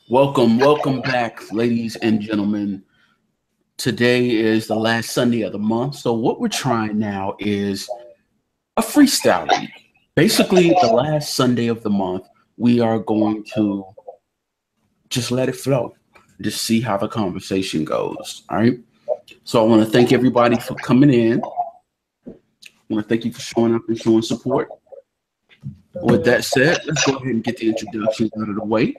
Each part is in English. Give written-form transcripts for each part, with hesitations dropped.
Welcome back, ladies and gentlemen. Today is the last Sunday of the month. So what we're trying now is a freestyle week. Basically, the last Sunday of the month, we are going to just let it flow. Just see how the conversation goes. All right. So I want to thank everybody for coming in. I want to thank you for showing up and showing support. With that said, let's go ahead and get the introductions out of the way.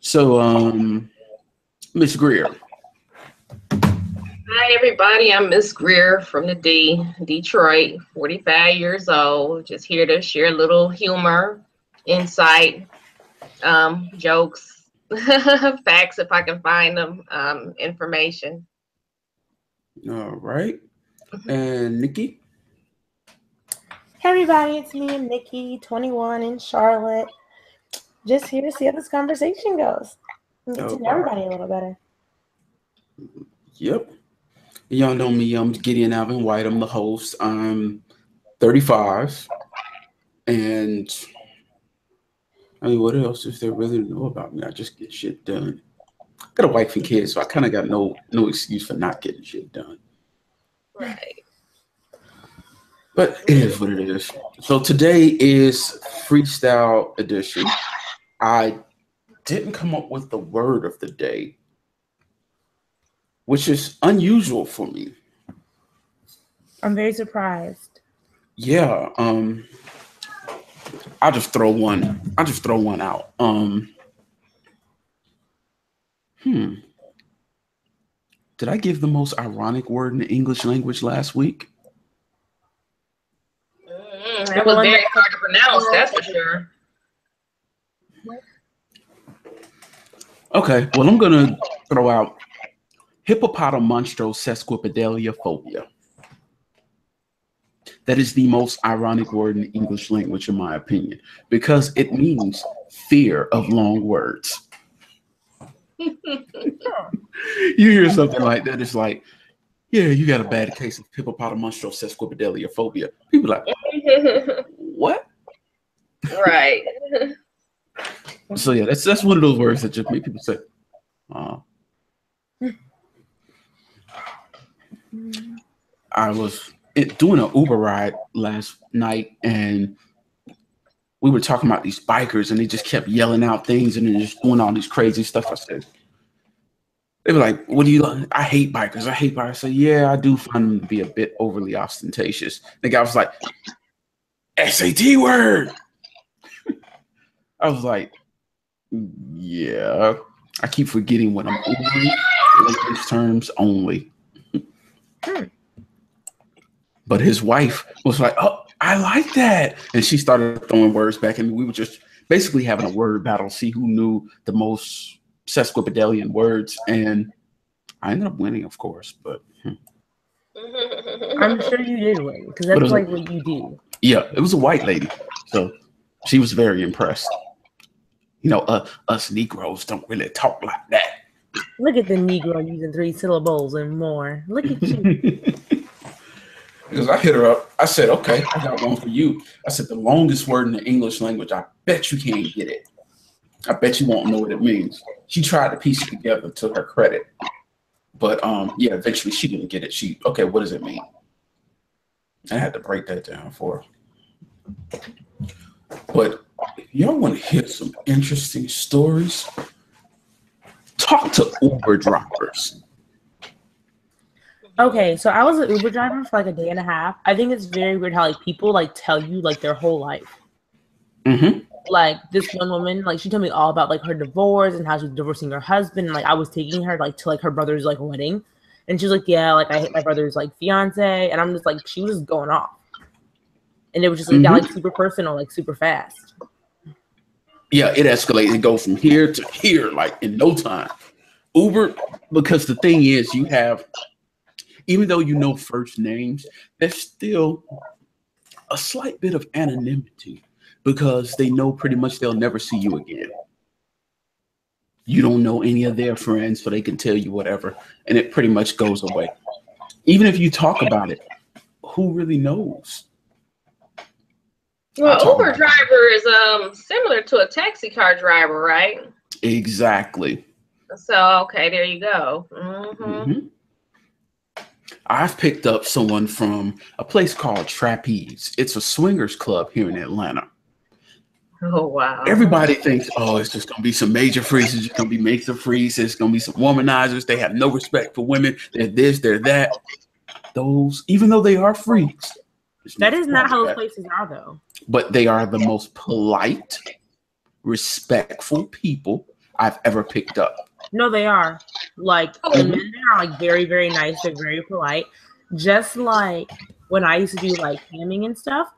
So, Miss Grier. Hi, everybody. I'm Miss Grier from the D, Detroit, 45 years old. Just here to share a little humor, insight, jokes, facts if I can find them, information. All right. And Nikki. Hey, everybody. It's me and Nikki, 21 in Charlotte. Just here to see how this conversation goes and get to know everybody a little better. Yep. Y'all know me. I'm Gideon Alvin White. I'm the host. I'm 35. And I mean, what else is there really to know about me? I just get shit done. I got a wife and kids, so I kind of got no excuse for not getting shit done. Right. But it is what it is. So today is Freestyle edition. I didn't come up with the word of the day, which is unusual for me. I'm very surprised. Yeah. I'll just throw one out. Did I give the most ironic word in the English language last week? It was very hard to pronounce, that's for sure. Okay, well, I'm going to throw out hippopotamonstrosesquipedaliophobia. That is the most ironic word in the English language, in my opinion, because it means fear of long words. You hear something like that, it's like, yeah, you got a bad case of hippopotamonstrosesquipedaliophobia. People are like, what? Right. So yeah, that's one of those words that just make people say, I was doing an Uber ride last night, and we were talking about these bikers, and they just kept yelling out things and then just doing all these crazy stuff. I said, they were like, what do you like? I hate bikers. I hate bikers. I said, yeah, I do find them to be a bit overly ostentatious. The guy was like, SAT word. I was like, yeah, I keep forgetting what I'm Ubering. Language terms only. But his wife was like, oh, I like that. And she started throwing words back. And we were just basically having a word battle, see who knew the most sesquipedalian words. And I ended up winning, of course. But I'm sure you did win, because that's like what you do. Yeah, it was a white lady. So she was very impressed. You know, us Negroes don't really talk like that. Look at the Negro using 3 syllables and more. Look at you. Because I hit her up. I said, okay, I got one for you. I said, the longest word in the English language, I bet you can't get it. I bet you won't know what it means. She tried to piece it together to her credit. But yeah, eventually she didn't get it. Okay, what does it mean? I had to break that down for her. But if y'all want to hear some interesting stories, talk to Uber drivers. Okay, so I was an Uber driver for like a day and a half. I think it's very weird how like people like tell you like their whole life. Like this one woman, like she told me all about like her divorce and how she's divorcing her husband. And, like I was taking her like to like her brother's like wedding, and she's like, yeah, like I hate my brother's like fiance, and I'm just like, she was just going off, and it was just like got like super personal, like super fast. Yeah, it escalated. It goes from here to here like in no time. Uber, because the thing is, you have, even though you know first names, there's still a slight bit of anonymity because they know pretty much they'll never see you again. You don't know any of their friends, so they can tell you whatever, and it pretty much goes away. Even if you talk about it, who really knows? Well, Uber driver is similar to a taxi car driver, right? Exactly. So okay, there you go. Mm-hmm. I've picked up someone from a place called Trapeze. It's a swingers club here in Atlanta. Oh wow! Everybody thinks, oh, it's just gonna be some major freaks. It's just gonna be major freaks. It's gonna be some womanizers. They have no respect for women. They're this, they're that. Those, even though they are freaks, that is not how those places are, though. But they are the most polite, respectful people I've ever picked up. No, they are. Like the men there are like very, very nice. They're very polite. Just like when I used to do like camming and stuff,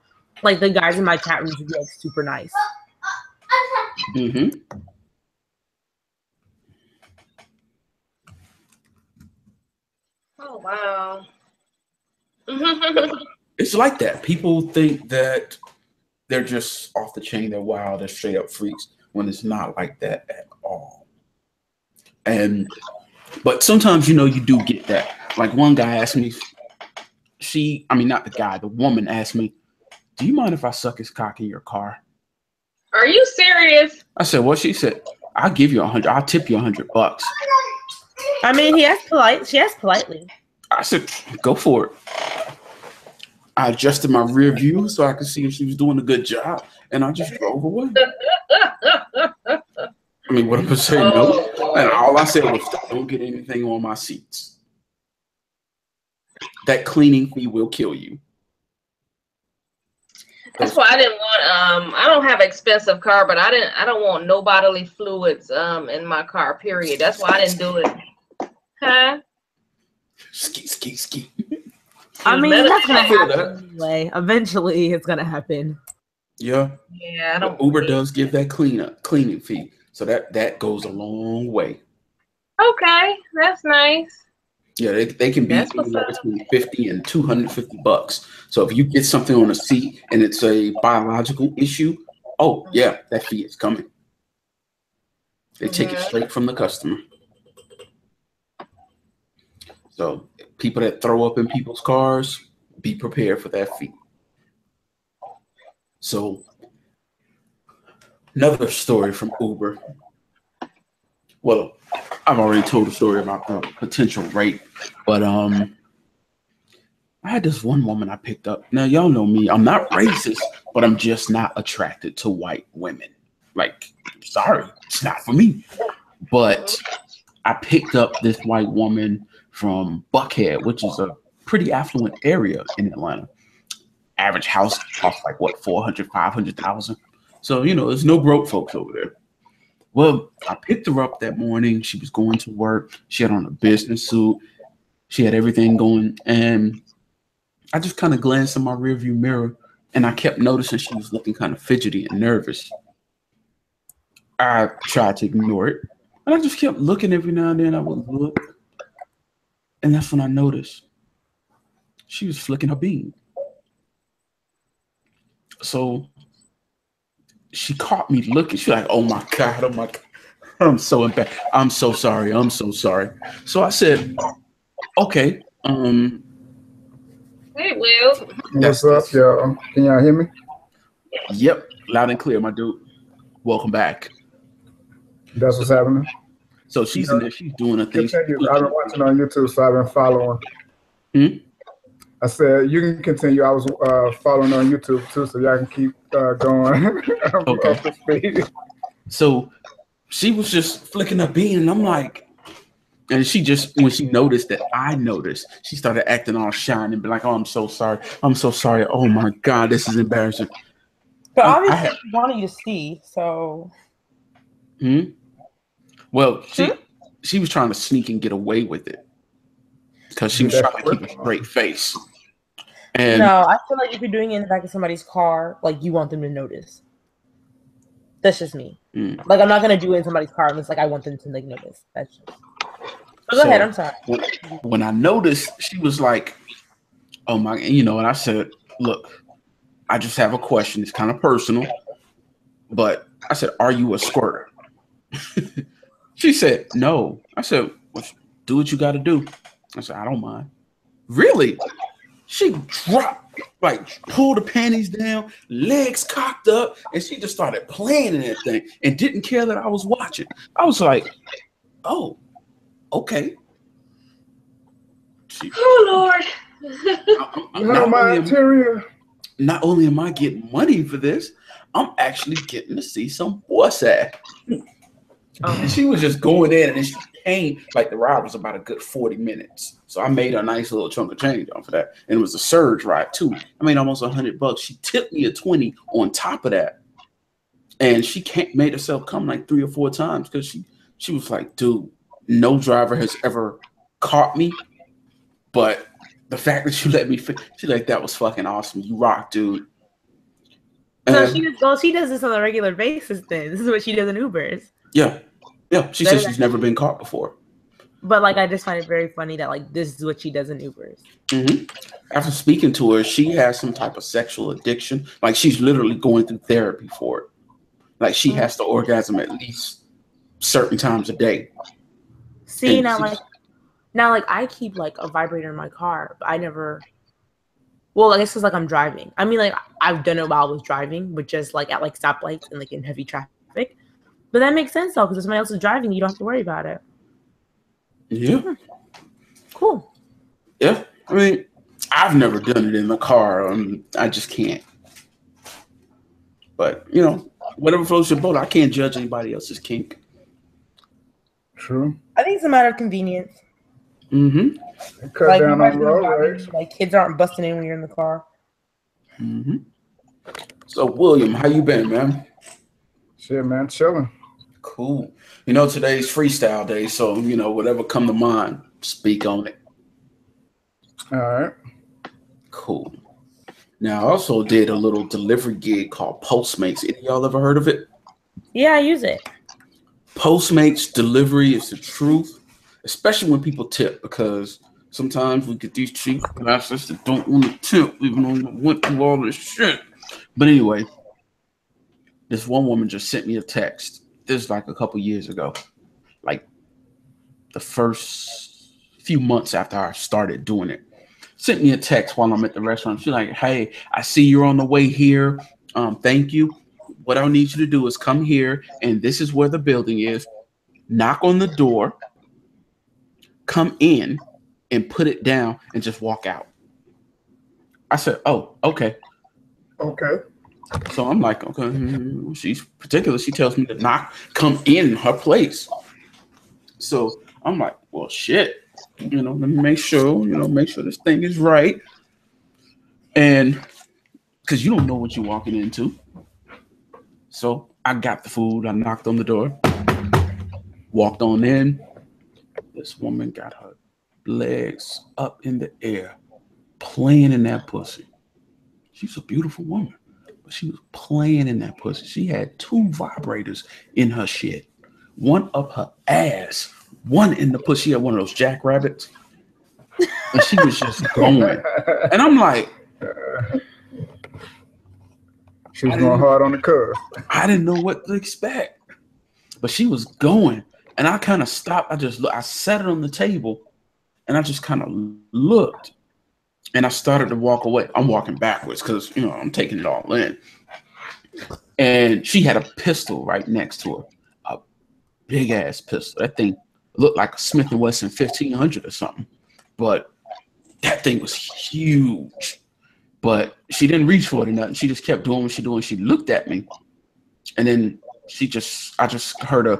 like the guys in my chat room would be like super nice. Oh wow. It's like that. People think that they're just off the chain, they're wild, they're straight up freaks, when it's not like that at all. But sometimes, you do get that. Like one guy asked me, not the guy, the woman asked me, do you mind if I suck his cock in your car? Are you serious? I said, what? She said, I'll give you $100. I'll tip you $100. I mean, she asked politely. I said, go for it. I adjusted my rear view so I could see if she was doing a good job, and I just drove away. I mean, what am I saying? No. And all I said was, don't get anything on my seats. That cleaning fee will kill you. That's why I didn't want. I don't have an expensive car, but I don't want no bodily fluids in my car. Period. That's why I didn't do it. Huh? Ski. I mean, that's gonna happen anyway. Eventually, it's gonna happen. Yeah. Yeah, I don't. Uber does give that cleaning fee, so that goes a long way. Okay, that's nice. Yeah, they can be anywhere between $50 and $250. So if you get something on a seat and it's a biological issue, oh yeah, that fee is coming. They take it straight from the customer. So people that throw up in people's cars, be prepared for that fee. So another story from Uber. Well, I've already told a story about the potential rape, but I had this one woman I picked up. Now y'all know me, I'm not racist, but I'm just not attracted to white women. Like, sorry, it's not for me. But I picked up this white woman from Buckhead, which is a pretty affluent area in Atlanta. Average house costs like what, 400, 500,000. So, there's no broke folks over there. Well, I picked her up that morning. She was going to work. She had on a business suit. She had everything going. And I just kind of glanced in my rearview mirror, and I kept noticing she was looking kind of fidgety and nervous. I tried to ignore it, and I just kept looking every now and then. I would look, and that's when I noticed she was flicking her bean. So she caught me looking. She's like, oh my God, I'm so embarrassed. I'm so sorry. So I said, okay. Hey, Will. What's up, y'all? Can y'all hear me? Yep, loud and clear, my dude. Welcome back. That's what's happening. So she's in there. She's doing a thing. I've been watching on YouTube, so I've been following. I said you can continue. I was following on YouTube too, so y'all can keep going. Okay. So she was just flicking her bean, and I'm like, and she just, when she noticed that I noticed, she started acting all shy and be like, "Oh, I'm so sorry. Oh my God, this is embarrassing." But obviously, she wanted you to see, so. Well, she was trying to sneak and get away with it because she was trying to keep a straight face. And no, I feel like if you're doing it in the back of somebody's car, like you want them to notice. That's just me. Like I'm not gonna do it in somebody's car unless like I want them to like notice. That's just. So go ahead. I'm sorry. When I noticed, she was like, "Oh my," and I said, "Look, I just have a question. It's kind of personal, but I said, are you a squirter?" She said, "No." I said, well, "Do what you got to do." I said, "I don't mind." Really? She dropped like pulled the panties down, legs cocked up, and she just started playing in that thing and didn't care that I was watching. I was like, oh, okay. Oh Lord. Not only am I getting money for this, I'm actually getting to see some boss ass. And she was just going in, and she came like the ride was about a good 40 minutes. So I made a nice little chunk of change off of that. And it was a surge ride too. I made almost $100. She tipped me a 20 on top of that. And she made herself come like 3 or 4 times because she was like, dude, no driver has ever caught me. But the fact that you let me, she's like, that was fucking awesome. You rock, dude. So she does this on a regular basis then. This is what she does in Ubers. Yeah. Yeah. She says she's never been caught before. But like, I just find it very funny that like this is what she does in Ubers. Mm-hmm. After speaking to her, she has some type of sexual addiction. Like she's literally going through therapy for it. Like she has to orgasm at least certain times a day. See, now like I keep like a vibrator in my car, but I never. Well, I guess it's like I'm driving. I mean, like I've done it while I was driving, but just like at like stoplights and like in heavy traffic. But that makes sense though, because if somebody else is driving, you don't have to worry about it. Yeah. Cool. Yeah. I mean, I've never done it in the car. I just can't. But you know, whatever floats your boat. I can't judge anybody else's kink. True. I think it's a matter of convenience. Mm-hmm. Cut like, down on road rage. Like kids aren't busting in when you're in the car. Mm-hmm. So William, how you been, man? Shit, man, chilling. Cool. You know, today's freestyle day, so you know, whatever come to mind, speak on it. All right. Cool. Now, I also did a little delivery gig called Postmates. Any of y'all ever heard of it? Yeah, I use it. Postmates delivery is the truth, especially when people tip, because sometimes we get these cheap bastards that don't want to tip, even though we went through all this shit. But anyway, this one woman just sent me a text. This is like a couple years ago, like the first few months after I started doing it. Sent me a text while I'm at the restaurant. She's like, hey, I see you're on the way here. Thank you. What I need you to do is come here, and this is where the building is. Knock on the door, come in, and put it down, and just walk out. I said, oh, okay. Okay. So I'm like, okay, she's particular. She tells me to come in her place. So I'm like, well, shit. You know, let me make sure this thing is right. And because you don't know what you're walking into. So I got the food. I knocked on the door, walked on in. This woman got her legs up in the air, playing in that pussy. She's a beautiful woman, but she was playing in that pussy. She had 2 vibrators in her shit, one up her ass, one in the pussy. She had one of those jackrabbits, and she was just going. And I'm like, she was going hard on the curve. I didn't know what to expect, but she was going, and I kind of stopped. I sat it on the table, and I just kind of looked, and I started to walk away. I'm walking backwards because I'm taking it all in. And she had a pistol right next to her, a big ass pistol. That thing looked like a Smith & Wesson 1500 or something, but that thing was huge. But she didn't reach for it or nothing. She just kept doing what she doing. She looked at me, and then I just heard her.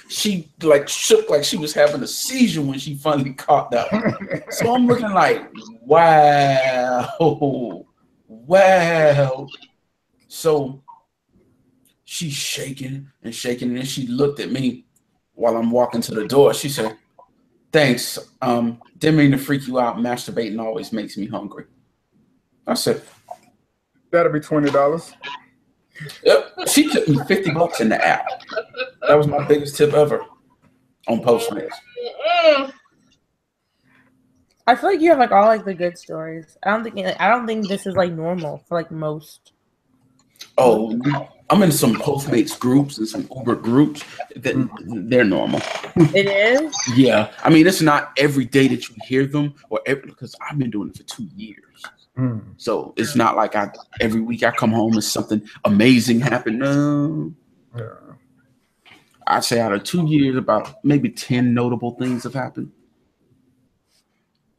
She like shook like she was having a seizure when she finally caught that. So I'm looking like, wow. So she's shaking, and then she looked at me while I'm walking to the door. She said, thanks. Didn't mean to freak you out. Masturbating always makes me hungry. I said, that'll be $20. Yep. She took me $50 in the app. That was my biggest tip ever on Postmates. I feel like you have like all like the good stories. I don't think this is like normal for like most. Oh, I'm in some Postmates groups and some Uber groups that they're normal. It is? Yeah. I mean, it's not every day that you hear them because I've been doing it for 2 years. So it's not like every week I come home and something amazing happened. No. Yeah. I'd say out of 2 years, about maybe 10 notable things have happened.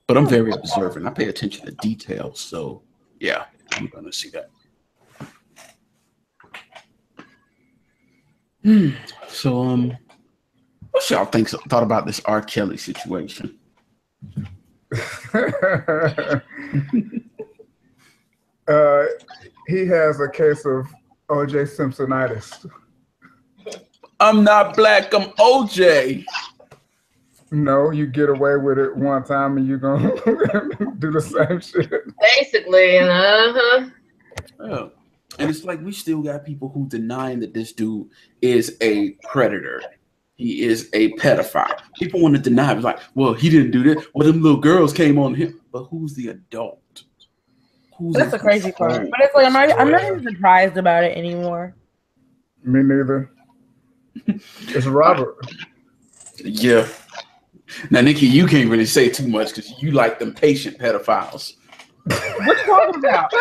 But I'm very observant. I pay attention to details. So yeah, you're gonna see that. So what y'all thought about this R. Kelly situation? He has a case of O.J. Simpsonitis. I'm not black, I'm OJ. No, you get away with it one time and you're gonna do the same shit. Basically, Yeah. And it's like we still got people who denying that this dude is a predator. He is a pedophile. People want to deny it. It's like, well, he didn't do that. Well, them little girls came on him. But who's the adult? That's the crazy part. But it's like I'm not even surprised about it anymore. Me neither. It's Robert. Yeah. Now, Nikki, you can't really say too much because you like them patient pedophiles. What you talking about?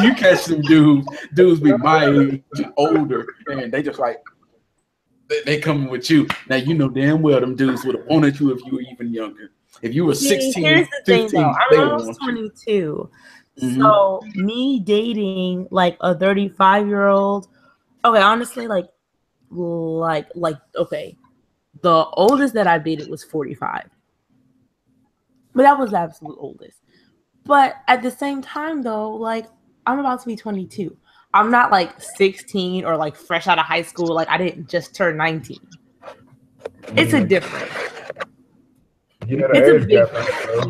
You catch them dudes be my age and older, and they just like they coming with you. Now you know damn well them dudes would have wanted you if you were even younger. If you were 16, here's the 15, thing, though. they I'm would almost want you. 22. So me dating like a 35-year-old, okay, honestly, like okay, the oldest that I dated was 45, but that was the absolute oldest. But at the same time, though, like I'm about to be 22. I'm not like 16 or like fresh out of high school. Like I didn't just turn 19. It's a difference. Yeah, It's a big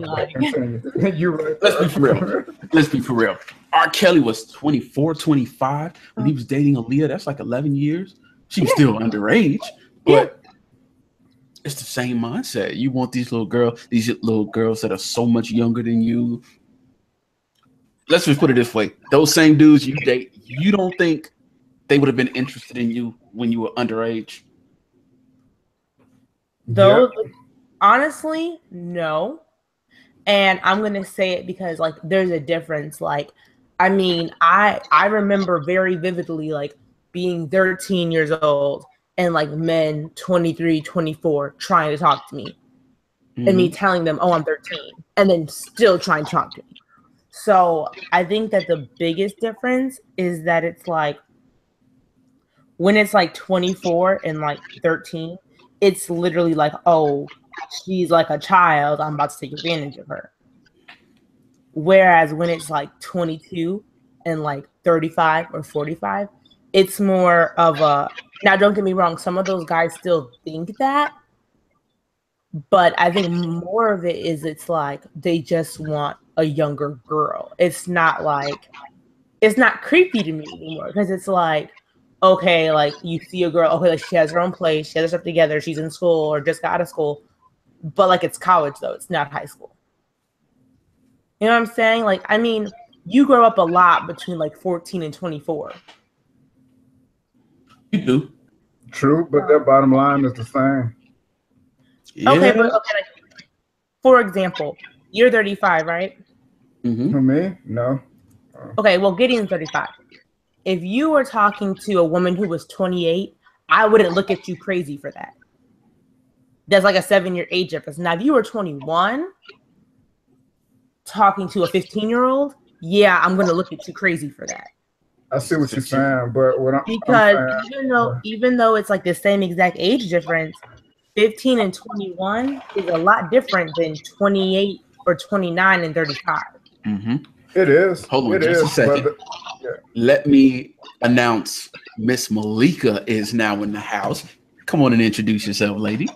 like, you're right. Let's be for real. R. Kelly was 24, 25 when he was dating Aaliyah. That's like 11 years. She was still underage, but it's the same mindset. You want these little girls that are so much younger than you. Let's just put it this way. Those same dudes you date, you don't think they would have been interested in you when you were underage? Those, honestly, no. And I'm going to say it because, like, there's a difference. Like, I mean, I remember very vividly, like, being 13 years old and, like, men 23, 24 trying to talk to me. And me telling them, oh, I'm 13. And then still trying to talk to me. So I think that the biggest difference is that it's like when it's like 24 and like 13, it's literally like, oh, she's like a child. I'm about to take advantage of her. Whereas when it's like 22 and like 35 or 45, it's more of a, now don't get me wrong, some of those guys still think that. But I think more of it is it's like they just want a younger girl. It's not creepy to me anymore because it's like, okay, like you see a girl, okay, like she has her own place, she has her stuff together, she's in school or just got out of school, but like it's college though, it's not high school. You know what I'm saying? Like, I mean, you grow up a lot between like 14 and 24. You do. True, but their bottom line is the same. Yeah. Okay, but okay, like, for example, you're 35, right? For me? No. Okay, well, Gideon's 35. If you were talking to a woman who was 28, I wouldn't look at you crazy for that. That's like a 7-year age difference. Now, if you were 21, talking to a 15-year-old, yeah, I'm going to look at you crazy for that. I see what you're saying, but what I'm saying, even though it's like the same exact age difference, 15 and 21 is a lot different than 28 or 29 and 35. It is. Hold on just a second. Let me announce Miss Malika is now in the house. Come on and introduce yourself, lady.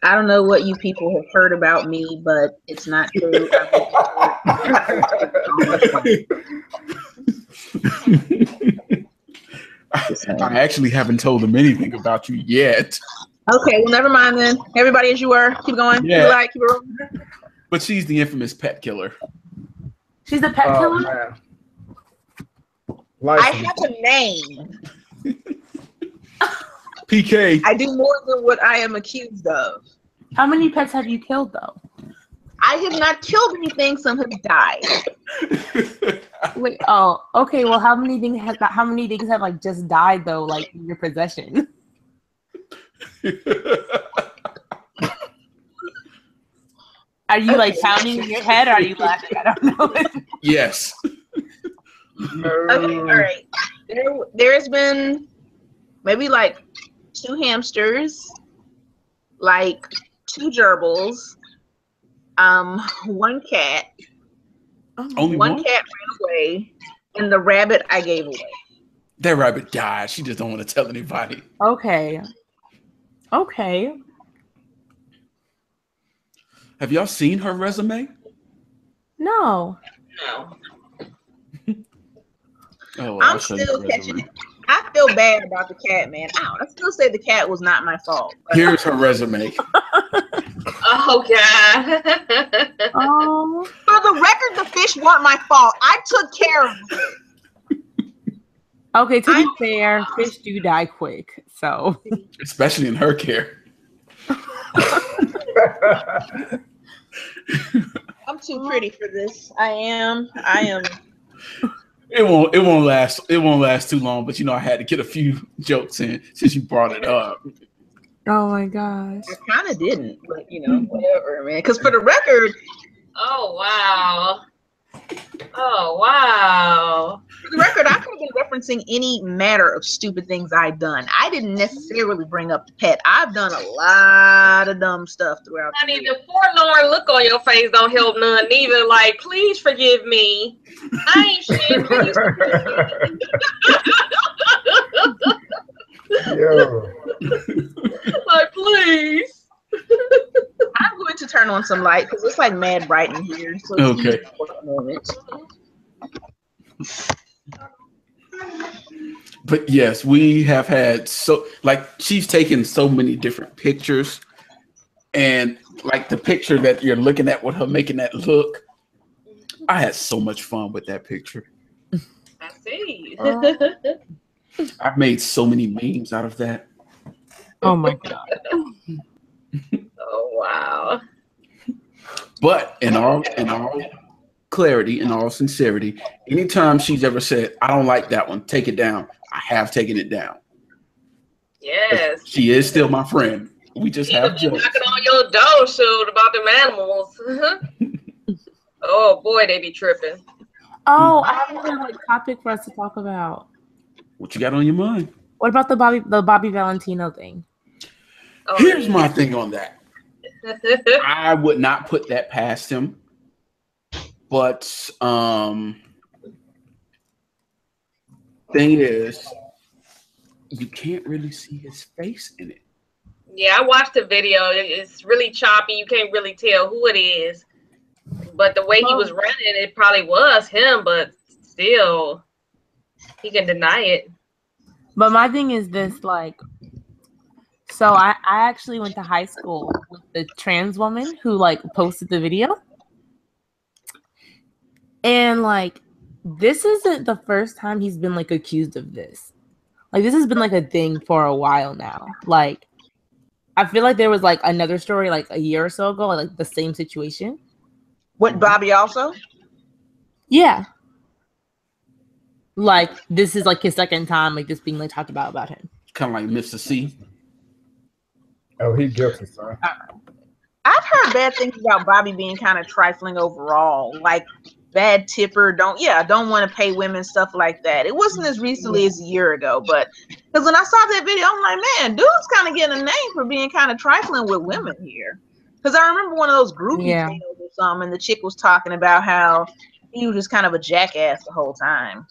I don't know what you people have heard about me, but it's not true. I actually haven't told them anything about you yet. Okay, well, never mind then. Everybody as you were. Keep going. Yeah. Keep it rolling. But she's the infamous pet killer. She's the pet killer? I have a name. PK. I do more than what I am accused of. How many pets have you killed, though? I have not killed anything. Some have died. Wait. Oh, okay. Well, how many things have like just died though, like in your possession? Are you like pounding in your head, or are you laughing? I don't know. Yes. Okay, all right. There's been maybe like 2 hamsters, like 2 gerbils, 1 cat. Only one cat ran away, and the rabbit I gave away. That rabbit died. She just don't want to tell anybody. Okay. Okay. Have y'all seen her resume? No. No. Oh, I'm still catching it. I feel bad about the cat, man. I still say the cat was not my fault. Here's her resume. Oh God. Oh. For the record, the fish weren't my fault. I took care of them. Okay, to be fair, fish do die quick, so. Especially in her care. I'm too pretty for this. I am. It won't last too long, but I had to get a few jokes in since you brought it up. Oh my gosh. I kind of didn't, but whatever, man. Because for the record, Oh wow. Oh wow. for the record, I could have been referencing any matter of stupid things I'd done. I didn't necessarily bring up the pet. I've done a lot of dumb stuff throughout. Honey, the forlorn look on your face don't help none neither. Like, please forgive me. I ain't shit. Please forgive me. Yo. Like, please. I'm going to turn on some light because it's like mad bright in here. So it's Okay. for a moment. But yes, we have had she's taken so many different pictures, and like the picture that you're looking at with her making that look, I had so much fun with that picture. I see. I've made so many memes out of that. Oh my god. Oh wow. But in all clarity, in all sincerity, anytime she's ever said, I don't like that one, take it down, I have taken it down. Yes. She is still my friend. We just have jokes. Knocking on your door, shoot, about them animals. Oh boy, they be tripping. Oh, I have another topic for us to talk about. What you got on your mind? What about the Bobby Valentino thing? Oh, Here's my thing on that. I would not put that past him. But thing is, you can't really see his face in it. Yeah, I watched the video. It's really choppy. You can't really tell who it is. But the way he was running, it probably was him, but still, he can deny it. But my thing is this, like, so I actually went to high school with the trans woman who like posted the video. And like, this isn't the first time he's been like accused of this. Like, this has been like a thing for a while now. Like, I feel like there was like another story like a year or so ago, like the same situation. What, Bobby also? Yeah. Like, this is like his second time like this being like talked about him. Kind of like Mr. C. Oh, he guilty, son. I've heard bad things about Bobby being kind of trifling overall. Like, bad tipper, don't want to pay women, stuff like that. It wasn't as recently as a year ago, but because when I saw that video, I'm like, man, dude's kind of getting a name for being kind of trifling with women here. Because I remember one of those groupie videos or something, and the chick was talking about how he was just kind of a jackass the whole time.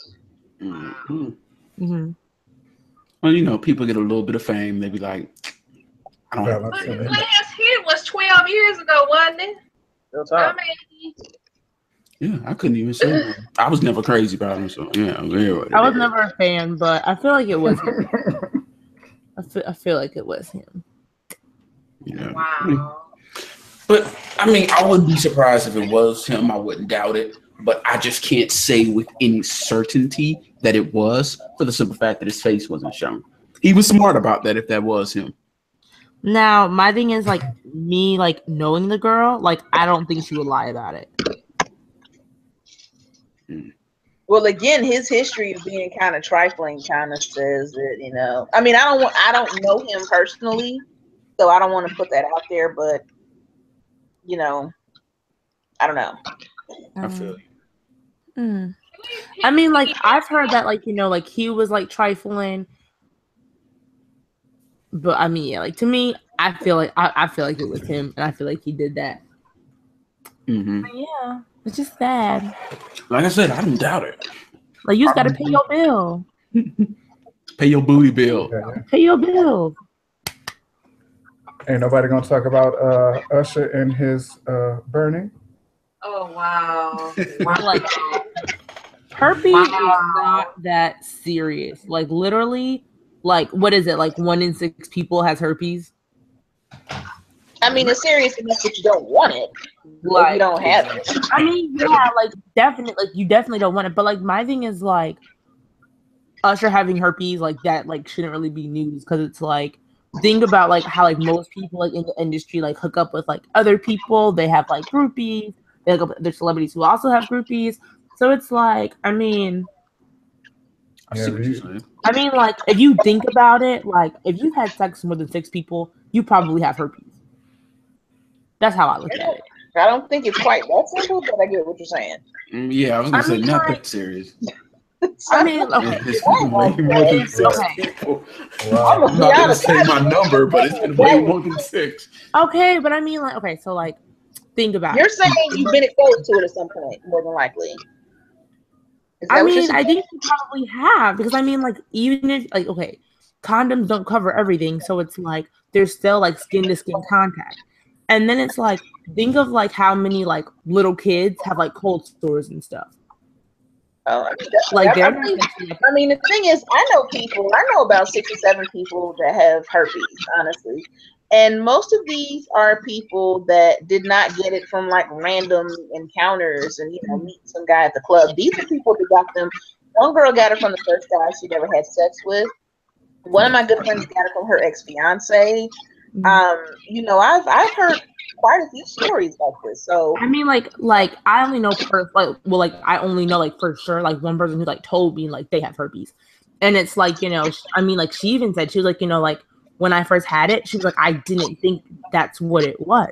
Mm-hmm. Mm-hmm. Well, people get a little bit of fame. They be like, I don't have But his last hit was 12 years ago, wasn't it? I mean, yeah, I couldn't even say that. I was never crazy about him, so yeah. I was never a fan, but I feel like it was him. I feel like it was him. Yeah. wow. But I mean, I wouldn't be surprised if it was him. I wouldn't doubt it. But I just can't say with any certainty that it was, for the simple fact that his face wasn't shown. He was smart about that if that was him. Now, my thing is like me, like knowing the girl, like I don't think she would lie about it. Well, again, his history of being kind of trifling kind of says that, you know. I mean, I don't know him personally, so I don't want to put that out there. But you know, I don't know. I feel you. I mean, like I've heard that, like, you know, like he was like trifling, but I mean, yeah, like to me, I feel like I feel like it was him, and I feel like he did that. Yeah, it's just sad. Like I said, I don't doubt it. Like you just gotta pay your bill. Pay your booty bill. Pay your bill. Ain't nobody gonna talk about Usher and his burning. Oh wow! Like herpes is not that serious. Like literally, like what is it? Like 1 in 6 people has herpes. I mean, it's serious enough that you don't want it. Like you don't have it. I mean, yeah, like definitely, like you definitely don't want it. But like my thing is like Usher having herpes, like that, like shouldn't really be news because it's like think about like how like most people like in the industry like hook up with like other people. They have like groupies. They hook up with other celebrities who also have groupies. So it's like, I mean, like if you think about it, like if you've had sex with more than 6 people, you probably have herpes. That's how I look at it. I don't think it's quite that simple, but I get what you're saying. Yeah, I was gonna say not that serious. I mean, okay. More than 6 people. Wow. I'm not gonna say my number, but it's been way more than 6. Okay, but I mean, like, okay, so like, think about You're it. saying you've been exposed to it at some point, more than likely. I mean, I think you probably have because I mean, like, even if like, okay, condoms don't cover everything, so it's like there's still like skin to skin contact, and then it's like think of like how many like little kids have like cold sores and stuff. Oh, like I mean, the thing is, I know about 6 or 7 people that have herpes, honestly. And most of these are people that did not get it from like random encounters and, you know, meet some guy at the club. These are people that got them. One girl got it from the first guy she never had sex with. One of my good friends got it from her ex-fiance. You know, I've heard quite a few stories like this. So I mean, like I only know I only know like for sure like one person who like told me like they have herpes, and it's like, you know, I mean, like she even said she was like, you know, like when I first had it, she was like, I didn't think that's what it was.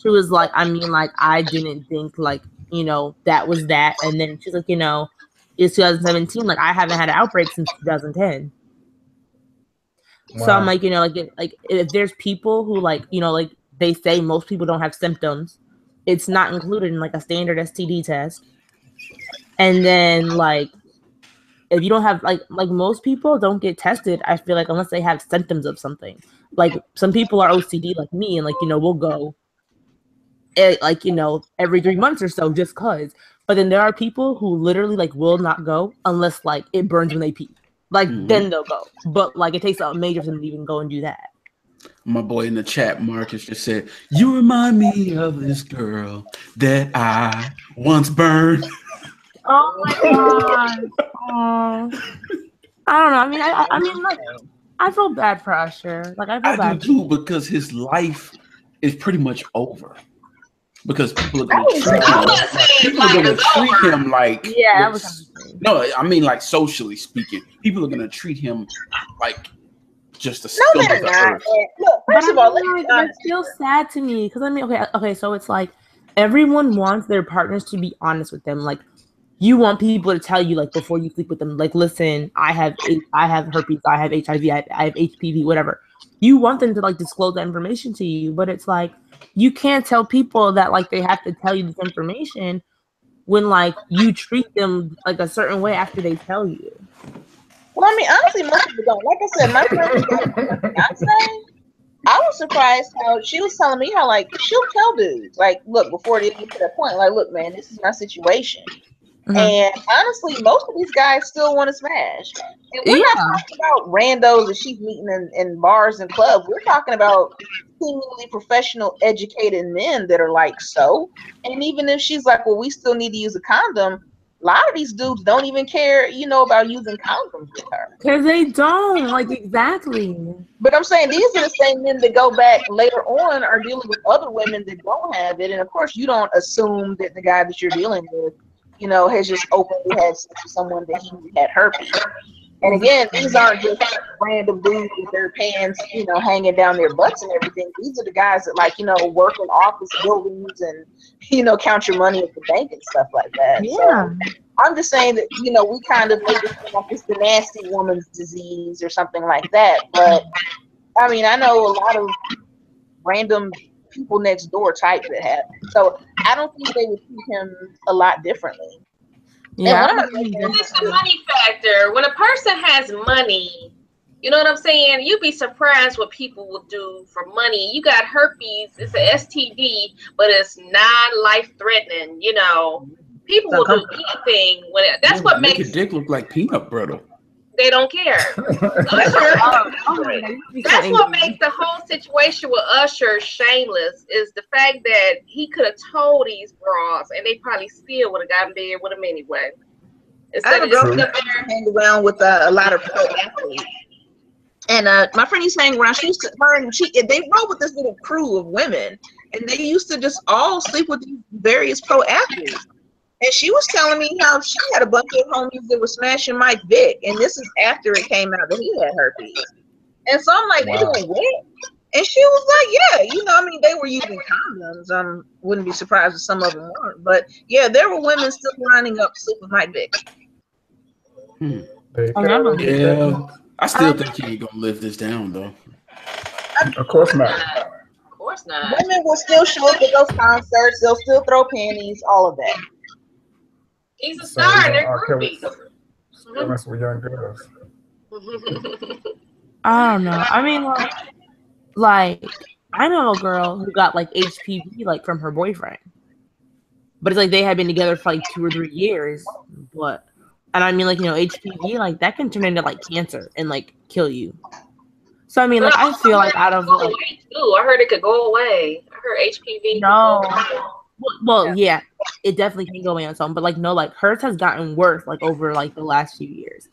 She was like, I mean, like I didn't think like, you know, that was that, and then she's like, you know, it's 2017, like I haven't had an outbreak since 2010. Wow. So I'm like, you know, like if there's people who like, you know, like they say most people don't have symptoms, it's not included in like a standard STD test. And then like if you don't have like most people don't get tested, I feel like, unless they have symptoms of something. Like some people are OCD like me, and like, you know, we'll go like, you know, every 3 months or so just cause. But then there are people who literally like will not go unless like it burns when they pee. Like then they'll go. But like it takes a major for them to even go and do that. My boy in the chat, Marcus, just said, "You remind me of this girl that I once burned." Oh my god! I don't know. I mean, I mean, like, I feel bad for Usher. Like, I feel bad. I do too, because his life is pretty much over. Because people are going to treat him like yeah. No, I mean, like socially speaking, people are going to treat him like just a scum of the earth. Look, first of all, that feels sad to me because I mean, okay, so it's like everyone wants their partners to be honest with them. Like, you want people to tell you, like, before you sleep with them, like, listen, I have herpes, I have HIV, I have HPV, whatever. You want them to like disclose that information to you, but it's like you can't tell people that like they have to tell you this information when like you treat them like a certain way after they tell you. Well, I mean, honestly, most people don't. Like I said, my friend, I was surprised how she was telling me how like she'll tell dudes like, look, before they get to that point, like, look, man, this is my situation. And honestly, most of these guys still want to smash. And we're not talking about randos that she's meeting in bars and clubs. We're talking about seemingly professional, educated men that are like so. And even if she's like, well, we still need to use a condom, a lot of these dudes don't even care, you know, about using condoms with her. Because they don't, like, exactly. But I'm saying these are the same men that go back later on are dealing with other women that don't have it. And of course, you don't assume that the guy that you're dealing with, you know, has just openly had sex with someone that he had herpes. And again, these aren't just random dudes with their pants, you know, hanging down their butts and everything. These are the guys that, like, you know, work in office buildings and, you know, count your money at the bank and stuff like that. Yeah. So I'm just saying that, you know, we kind of make it seem like it's the nasty woman's disease or something like that. But I mean, I know a lot of random people next door type that have it. So I don't think they would treat him a lot differently. Yeah, it's the money factor. When a person has money, you know what I'm saying? You'd be surprised what people will do for money. You got herpes, it's an STD, but it's non-life threatening. You know, people will do anything when that's what makes your dick look like peanut butter. They don't care. That's what makes the whole situation with Usher shameless, is the fact that he could have told these bras and they probably still would have gotten bed with him anyway. I have a girlfriend that hang around with a lot of pro athletes. And my friend used to hang around. They rode with this little crew of women, and they used to just all sleep with these various pro athletes. And she was telling me how she had a bunch of homies that were smashing Mike Vick, and this is after it came out that he had herpes. And so I'm like, wow. They doing what? And she was like, yeah, you know, I mean, they were using condoms. Wouldn't be surprised if some of them weren't. But yeah, there were women still lining up to sleep with Mike Vick. Yeah, I still think he ain't gonna live this down, though. Of course not. Of course not. Women will still show up at those concerts. They'll still throw panties, all of that. He's a star in their groupies. Mess with young girls. I don't know. I mean, like I know a girl who got like HPV like from her boyfriend, but it's like they had been together for like 2 or 3 years. And I mean, like, you know, HPV, like that can turn into like cancer and like kill you. So I mean, like I feel like out of like, I heard it could go away. I heard HPV. No. Well, yeah, it definitely can go away on some, but like no, like hers has gotten worse like over like the last few years.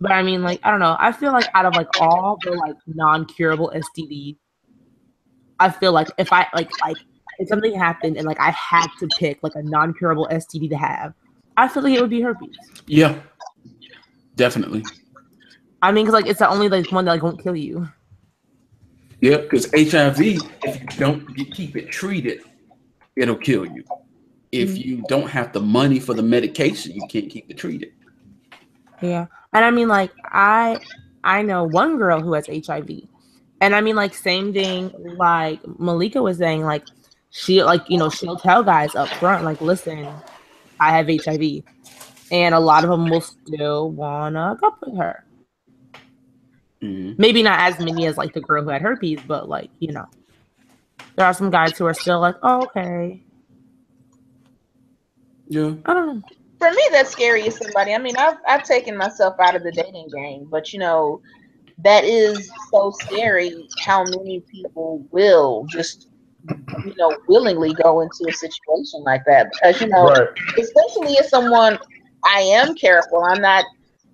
But I mean, like I don't know. I feel like out of like all the like non-curable STDs, I feel like if I like if something happened and like I had to pick like a non-curable STD to have, I feel like it would be herpes. Yeah, definitely. I mean, because like it's the only like one that like won't kill you. Yeah, because HIV, if you don't keep it treated, it'll kill you. If you don't have the money for the medication, you can't keep it treated. Yeah. And I mean, like, I know one girl who has HIV. And I mean, like, same thing, like Malika was saying, like, she, like, you know, she'll tell guys up front, like, listen, I have HIV. And a lot of them will still want to go with her. Mm-hmm. Maybe not as many as, like, the girl who had herpes, but, like, you know. There are some guys who are still like, oh, okay. Yeah. I don't know. For me, that's scary as somebody. I mean, I've taken myself out of the dating game, but you know, that is so scary how many people will just, you know, willingly go into a situation like that. Because, you know, right. Especially as someone, I am careful. I'm not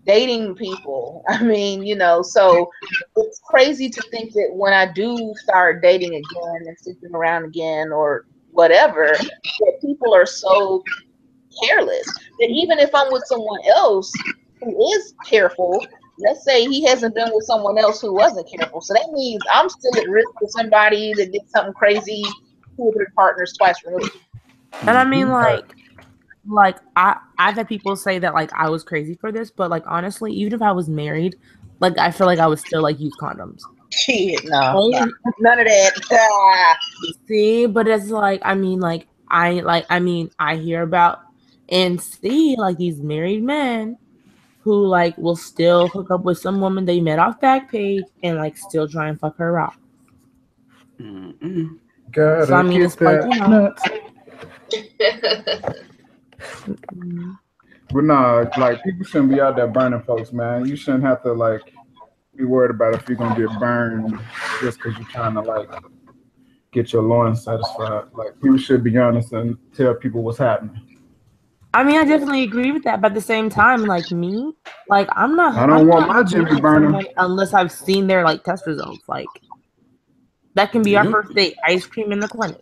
dating people. I mean, you know, so it's crazy to think that when I do start dating again and sleeping around again or whatever, that people are so careless that even if I'm with someone else who is careful, let's say he hasn't been with someone else who wasn't careful, so that means I'm still at risk for somebody that did something crazy 2 or 3 partners twice removed. And I mean, like I've had people say that like I was crazy for this, but like honestly, even if I was married, like I feel like I would still like use condoms. Shit, no, none of that. See, but it's like I hear about and see like these married men who like will still hook up with some woman they met off Backpage and like still try and fuck her out. So I mean, it's like, you know. But no, like people shouldn't be out there burning folks, man. You shouldn't have to like be worried about if you're gonna get burned just because you're trying to like get your loins satisfied. Like people should be honest and tell people what's happening. I mean, I definitely agree with that. But at the same time, like me, like I'm not. I don't I'm want not my looking Jimmy at burning. someone unless I've seen their like test results. Like that can be our first date: ice cream in the clinic.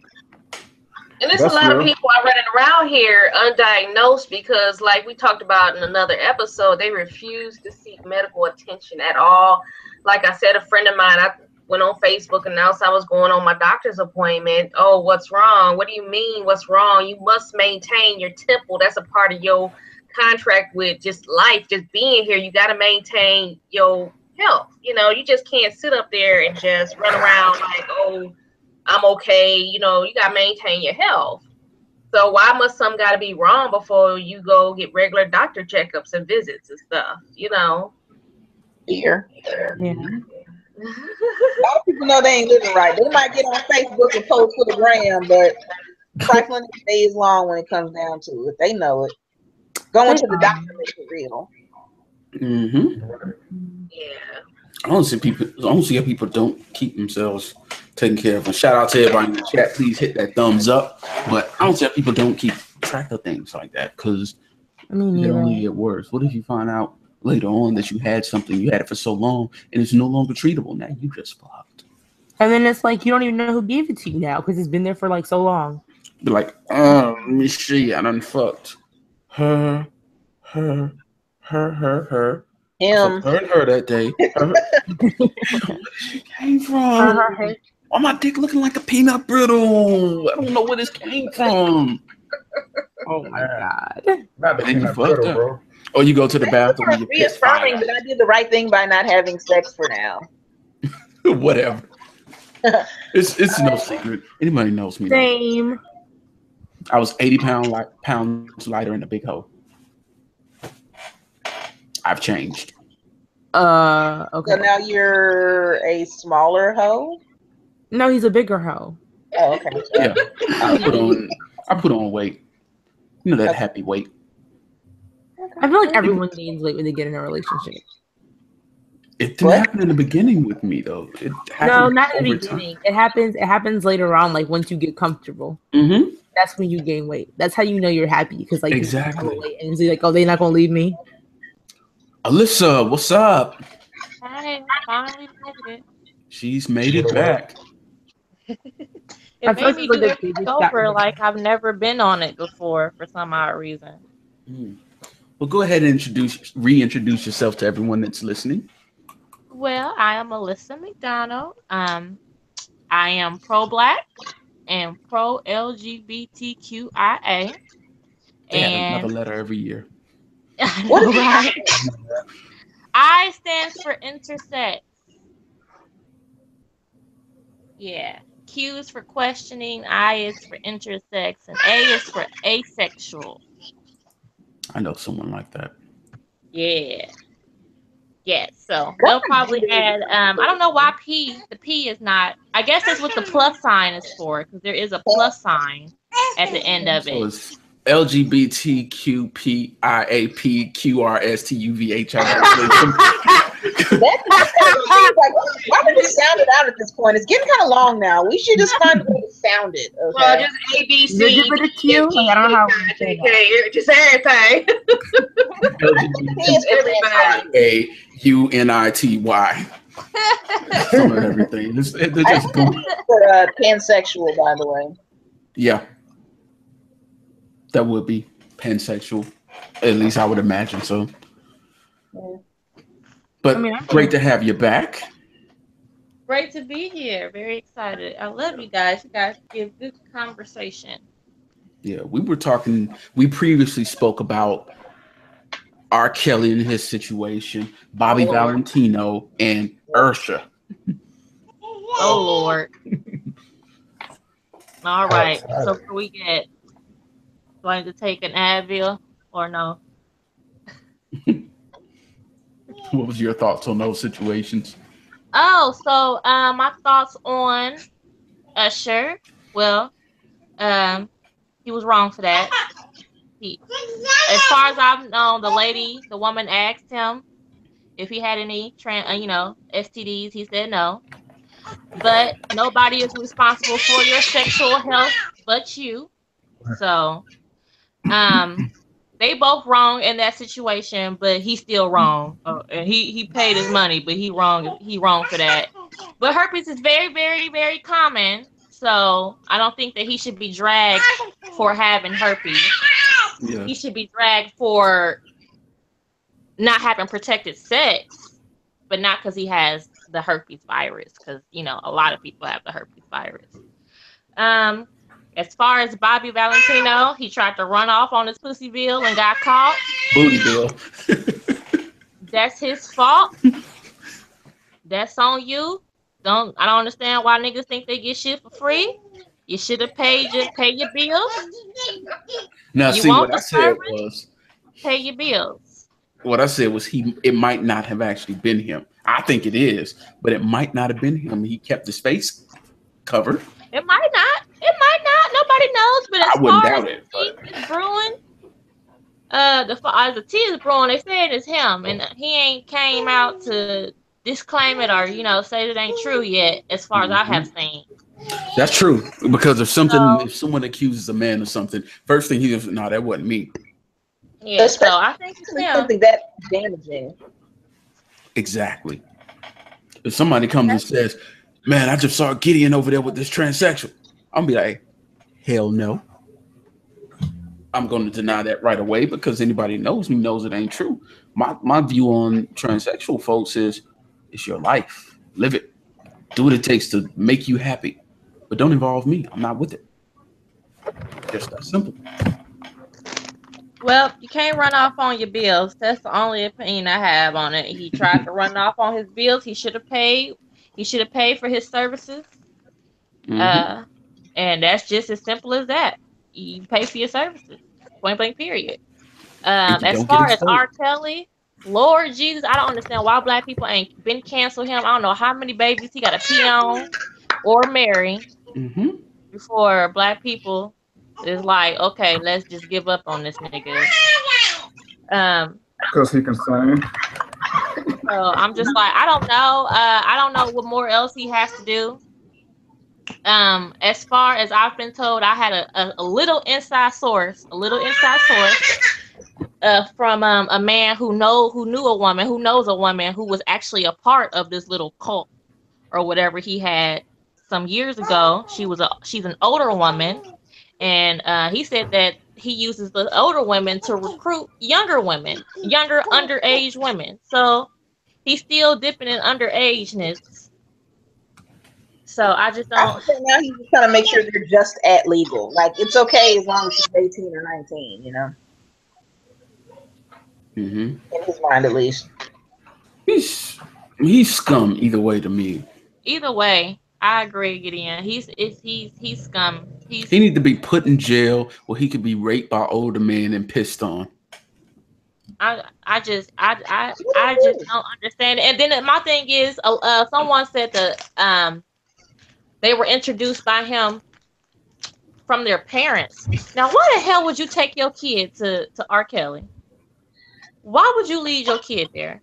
And there's a lot of people are running around here undiagnosed because, like we talked about in another episode, they refuse to seek medical attention at all. Like I said, a friend of mine, I went on Facebook and announced I was going on my doctor's appointment. Oh, what's wrong? What do you mean, what's wrong? You must maintain your temple. That's a part of your contract with just life, just being here. You got to maintain your health. You know, you just can't sit up there and just run around like, oh, I'm okay. You know, you got to maintain your health. So why must some got to be wrong before you go get regular doctor checkups and visits and stuff, you know? Fear. Yeah. A lot of people know they ain't living right. They might get on Facebook and post for the gram, but trifling days long when it comes down to it. They know it. Going to the doctor makes it real. Yeah. I don't see how people don't keep themselves taken care of. And shout out to everybody in the chat. Please hit that thumbs up. But I don't see how people don't keep track of things like that because it only get worse. What if you find out later on that you had something, you had it for so long, and it's no longer treatable? Now you just fucked. And then it's like you don't even know who gave it to you now because it's been there for like so long. Be like, let me see, I done fucked her. Him. Her and her that day. Where she came from? Why my dick looking like a peanut brittle? I don't know where this came from. Oh my god! Not the peanut brittle, bro. Or you go to the bathroom and you piss fire. Reaffirming that I did the right thing by not having sex for now. Whatever. It's no secret. Anybody knows me. Same. I was 80 pounds lighter in a big hoe. I've changed. Okay. So now you're a smaller hoe? No, he's a bigger hoe. Oh, okay. Yeah. I put on weight. You know that happy weight. I feel like everyone gains weight when they get in a relationship. It didn't happen in the beginning with me though. It no, not in the beginning. It happens later on, like once you get comfortable. Mm-hmm. That's when you gain weight. That's how you know you're happy because like exactly. Weight and you're like, oh, they're not gonna leave me. Alyssa, what's up? Hi, finally made it. She's made it back. It made me do it over like I've never been on it before for some odd reason. Well, go ahead and reintroduce yourself to everyone that's listening. Well, I am Alyssa McDonald. I am pro-Black and pro-LGBTQIA. They add another letter every year. I know, right? I stands for intersex. Yeah. Q is for questioning, I is for intersex, and A is for asexual. I know someone like that. Yeah. Yeah, so they'll probably add, I don't know why the P is not, I guess that's what the plus sign is for, because there is a plus sign at the end of it. So it's LGBTQPIAPQRSTUVHI. Why did we sound it out at this point? It's getting kind of long now. We should just find a way to sound it. Okay? Well, just A, B, C. I don't know how to say that. Just everything. LGBTQAUNITY. Some of everything. They're just going. For pansexual, by the way. Yeah. That would be pansexual. At least I would imagine so. Yeah. But great to have you back. Great to be here. Very excited. I love you guys. You guys give good conversation. Yeah, we previously spoke about R. Kelly and his situation, Bobby Valentino, and Ursha. Oh, Lord. All right. So can we get, do I need to take an Advil or no? What was your thoughts on those situations? Oh, so my thoughts on Usher. Well, he was wrong for that. As far as I've known, the woman asked him if he had any STDs. He said no. But nobody is responsible for your sexual health but you. So, they both wrong in that situation, but he's still wrong. And he paid his money, but he wrong for that. But herpes is very, very, very common. So I don't think that he should be dragged for having herpes. Yeah. He should be dragged for not having protected sex, but not because he has the herpes virus. Because, you know, a lot of people have the herpes virus. As far as Bobby Valentino, he tried to run off on his pussy bill and got caught. Booty bill. That's his fault. That's on you. I don't understand why niggas think they get shit for free. You should have pay your bills. Now, see what I said was pay your bills. What I said was it might not have actually been him. I think it is, but it might not have been him. He kept his face covered. It might not. It might not. Nobody knows. But as I wouldn't far doubt as it. the tea is brewing, the tea is brewing, they said it's him, and he ain't came out to disclaim it or say it ain't true yet. As far as I have seen. That's true, because if someone accuses a man of something, first thing he goes, "No, that wasn't me." Yeah, so I think it's something that damaging. Exactly. If somebody comes and says, "Man, I just saw Gideon over there with this transsexual," I'm gonna be like, "Hell no." I'm going to deny that right away, because anybody knows me knows it ain't true. My view on transsexual folks is, it's your life. Live it. Do what it takes to make you happy. But don't involve me. I'm not with it. Just that simple. Well, you can't run off on your bills. That's the only opinion I have on it. He tried to run off on his bills. He should have paid. He should have paid for his services. And that's just as simple as that. You pay for your services. Point blank period. As far as R. Kelly, Lord Jesus, I don't understand why black people ain't been cancel him. I don't know how many babies he got to pee on or marry before black people is like, okay, let's just give up on this nigga. Because he can sing. So I'm just like, I don't know. I don't know what more else he has to do. As far as I've been told, I had a little inside source from a man who knows a woman who was actually a part of this little cult or whatever he had some years ago. She's an older woman, and he said that he uses the older women to recruit younger underage women. So he's still dipping in underageness. So I just don't. Now he's just trying to make sure they're just at legal. Like, it's okay as long as she's 18 or 19, In his mind, at least. He's scum either way to me. Either way, I agree, Gideon. He's scum. He need to be put in jail where he could be raped by older men and pissed on. I just don't understand. And then my thing is, someone said that they were introduced by him from their parents. Now, why the hell would you take your kid to R. Kelly? Why would you lead your kid there?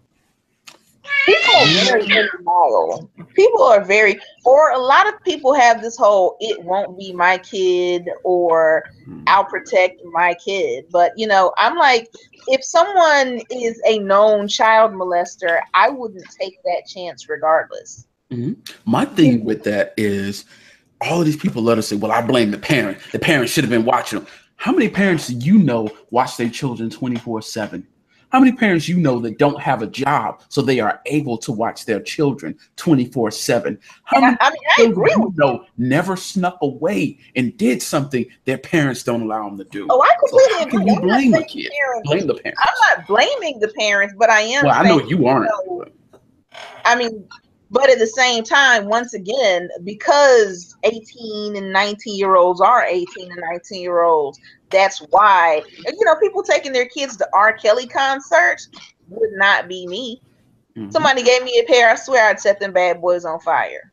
People are very denial. Or a lot of people have this whole, it won't be my kid, or I'll protect my kid. But, I'm like, if someone is a known child molester, I wouldn't take that chance regardless. My thing with that is, all of these people let us say, well, I blame the parent. The parent should have been watching them. How many parents do you know watch their children 24/7? How many parents that don't have a job, so they are able to watch their children 24/7? How many I agree with you never snuck away and did something their parents don't allow them to do? Oh, I completely agree. Can you blame the kid? Blame the parents. I'm not blaming the parents, but I am. Well, I know you aren't. But at the same time, once again, because 18 and 19-year-olds are 18 and 19-year-olds, that's why, people taking their kids to R. Kelly concerts would not be me. Somebody gave me a pair, I swear I'd set them bad boys on fire.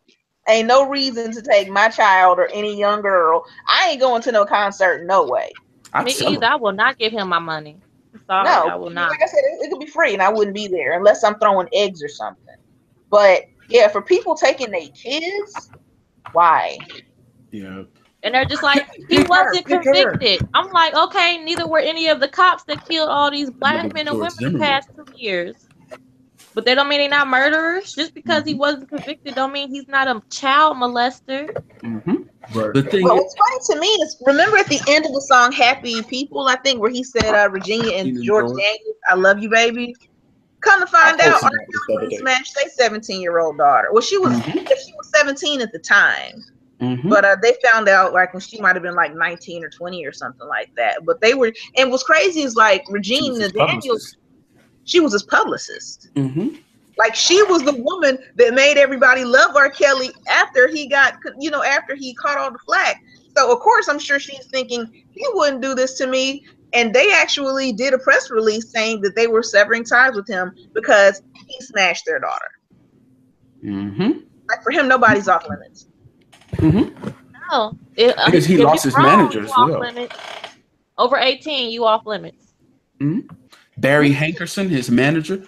Ain't no reason to take my child or any young girl. I ain't going to no concert, no way. Me either. I will not give him my money. Sorry, no, I will not. Like I said, it could be free and I wouldn't be there unless I'm throwing eggs or something. But yeah, for people taking their kids, why? Yeah. And they're just like, he wasn't convicted. I'm like, okay, neither were any of the cops that killed all these black men and women the past 2 years. But that don't mean they're not murderers. Just because he wasn't convicted don't mean he's not a child molester. Right. The thing what's funny to me is, remember at the end of the song Happy People, I think, where he said, Virginia and George Daniels, I love you, baby. Come to find out, R. Kelly smashed their 17-year-old daughter. Well, she was 17 at the time. But they found out like when she might have been like 19 or 20 or something like that. But they were, and what's crazy is like Regina Daniels, she was his publicist. Like she was the woman that made everybody love R. Kelly after he got, after he caught all the flack. So of course I'm sure she's thinking he wouldn't do this to me. And they actually did a press release saying that they were severing ties with him because he smashed their daughter. Like for him, nobody's off limits. No, because he lost his manager as well. Over 18, you off limits. Barry Hankerson, his manager,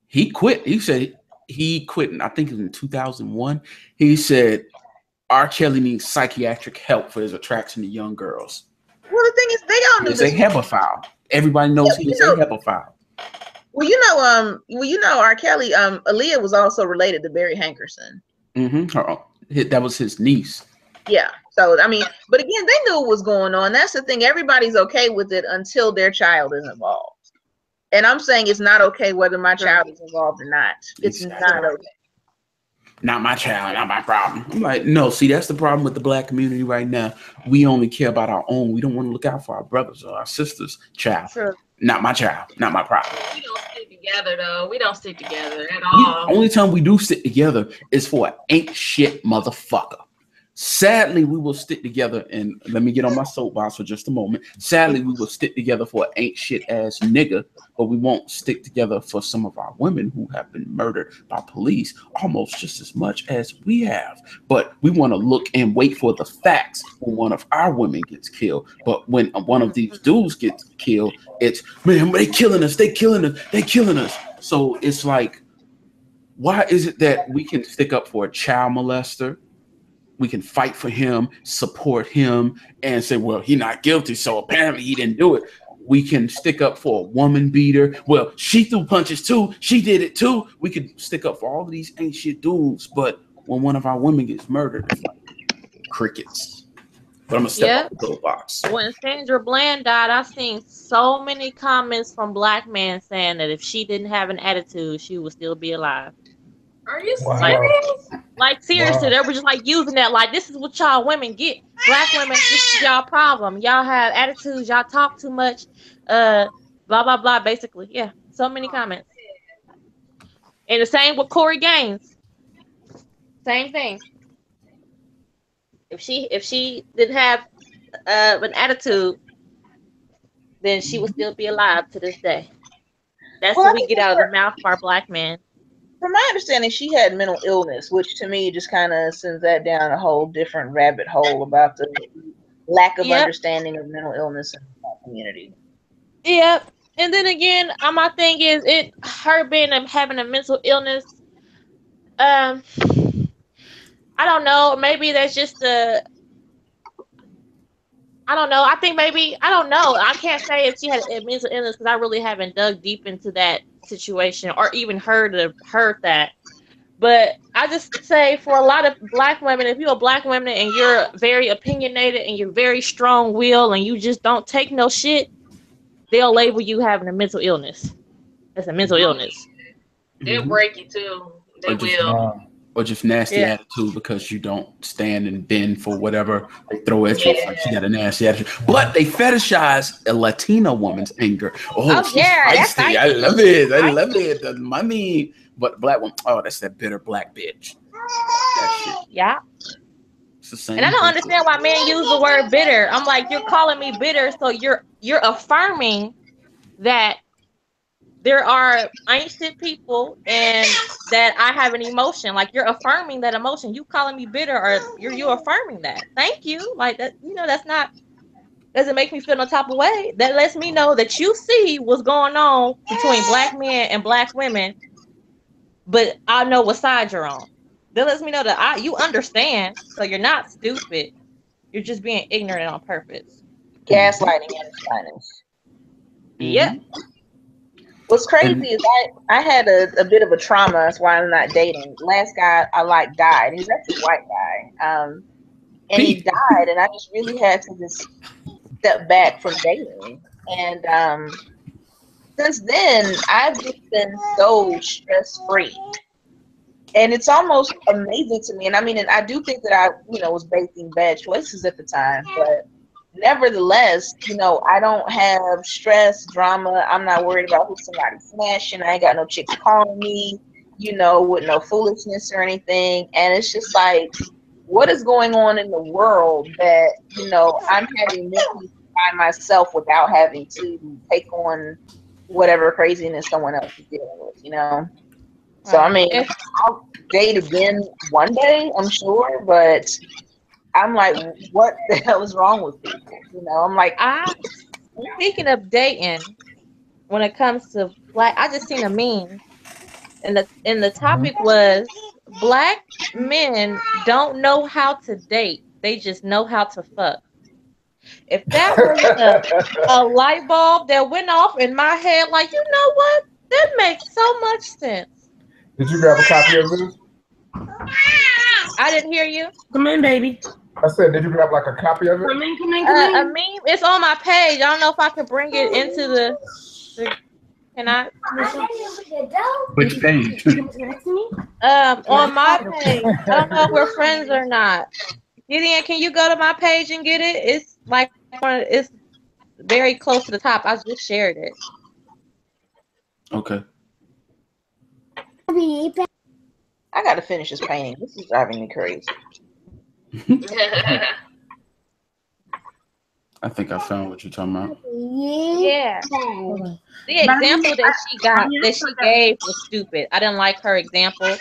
he quit. He said he quit. I think it was in 2001. He said R. Kelly needs psychiatric help for his attraction to young girls. Well, the thing is, they all knew he's a hebephile. Everybody knows he's a hebephile. Well, R. Kelly, Aaliyah was also related to Barry Hankerson. That was his niece. Yeah. So, I mean, but again, they knew what was going on. That's the thing. Everybody's okay with it until their child is involved. And I'm saying it's not okay whether my child is involved or not. It's not okay. Not my child, not my problem. I'm like, no, see, that's the problem with the black community right now. We only care about our own. We don't want to look out for our brothers or our sisters' child. Sure. Not my child, not my problem. We don't stick together, though. We don't stick together at all. The only time we do stick together is for an ain't shit motherfucker. Sadly, we will stick together, and let me get on my soapbox for just a moment. Sadly, we will stick together for an ain't shit ass nigga, but we won't stick together for some of our women who have been murdered by police almost just as much as we have. But we want to look and wait for the facts when one of our women gets killed. But when one of these dudes gets killed, it's, man, they killing us, they killing us, they killing us. So it's like, why is it that we can stick up for a child molester? We can fight for him, support him, and say, well, he's not guilty, so apparently he didn't do it. We can stick up for a woman beater. Well, she threw punches too. She did it too. We could stick up for all of these ain't shit dudes, but when one of our women gets murdered, it's like crickets. But I'm going to step out the box. When Sandra Bland died, I seen so many comments from black men saying that if she didn't have an attitude, she would still be alive. Are you serious? Like seriously, they were just like using that, like, this is what y'all women get. Black women, this is y'all problem. Y'all have attitudes, y'all talk too much, blah blah blah. Basically, yeah. So many comments. And the same with Corey Gaines. Same thing. If she didn't have an attitude, then she would still be alive to this day. That's what we get out of the mouth of our black men. From my understanding, she had mental illness, which to me just kind of sends that down a whole different rabbit hole about the lack of understanding of mental illness in the community. Yep. And then again, my thing is her having a mental illness. I don't know. Maybe that's just I don't know. I think maybe, I don't know. I can't say if she had a mental illness because I really haven't dug deep into that situation or even heard that. But I just say for a lot of black women, if you're a black woman and you're very opinionated and you're very strong-willed and you just don't take no shit, they'll label you having a mental illness. That's a mental illness. They'll break you too. They will. Or just nasty attitude because you don't stand and bend for whatever they throw at you. Like she got a nasty attitude. But they fetishize a Latina woman's anger. Oh, she's feisty. I love it. I love it. The money. But black woman, oh, that's that bitter black bitch. That shit. Yeah. It's the same. And I don't understand why men use the word bitter. I'm like, you're calling me bitter, so you're affirming that there are ancient people and that I have an emotion. Like, you're affirming that emotion. You calling me bitter, or you're affirming that. Thank you. Like that, that's not, doesn't make me feel no type of way. That lets me know that you see what's going on between black men and black women, but I know what side you're on. That lets me know that you understand, so you're not stupid. You're just being ignorant on purpose. Gaslighting at its finest. Yep. What's crazy is I had a bit of a trauma. That's why I'm not dating. Last guy I liked died. He's actually a white guy. And he died, and I just really had to just step back from dating. And since then, I've just been so stress-free. And it's almost amazing to me. And I mean, and I do think that I, was making bad choices at the time, but nevertheless, I don't have stress, drama. I'm not worried about who somebody's smashing. I ain't got no chicks calling me, with no foolishness or anything. And it's just like, what is going on in the world that, I'm having Nikki by myself without having to take on whatever craziness someone else is dealing with, So, I mean, I'll date again one day, I'm sure, but I'm like, what the hell is wrong with people? I'm like, speaking of dating, when it comes to Black, I just seen a meme, and the topic was Black men don't know how to date; they just know how to fuck. If that was a light bulb that went off in my head, like, you know what? That makes so much sense. Did you grab a copy of this? I didn't hear you. Come in, baby. I said, did you grab like a copy of it? Come in. A meme. It's on my page. I don't know if I can bring it into the can I? Which page? On my page. I don't know if we're friends or not. Gideon, can you go to my page and get it? It's like it's very close to the top. I just shared it. Okay. I got to finish this painting. This is driving me crazy. I think I found what you're talking about. Yeah. The example that she gave was stupid. I didn't like her example,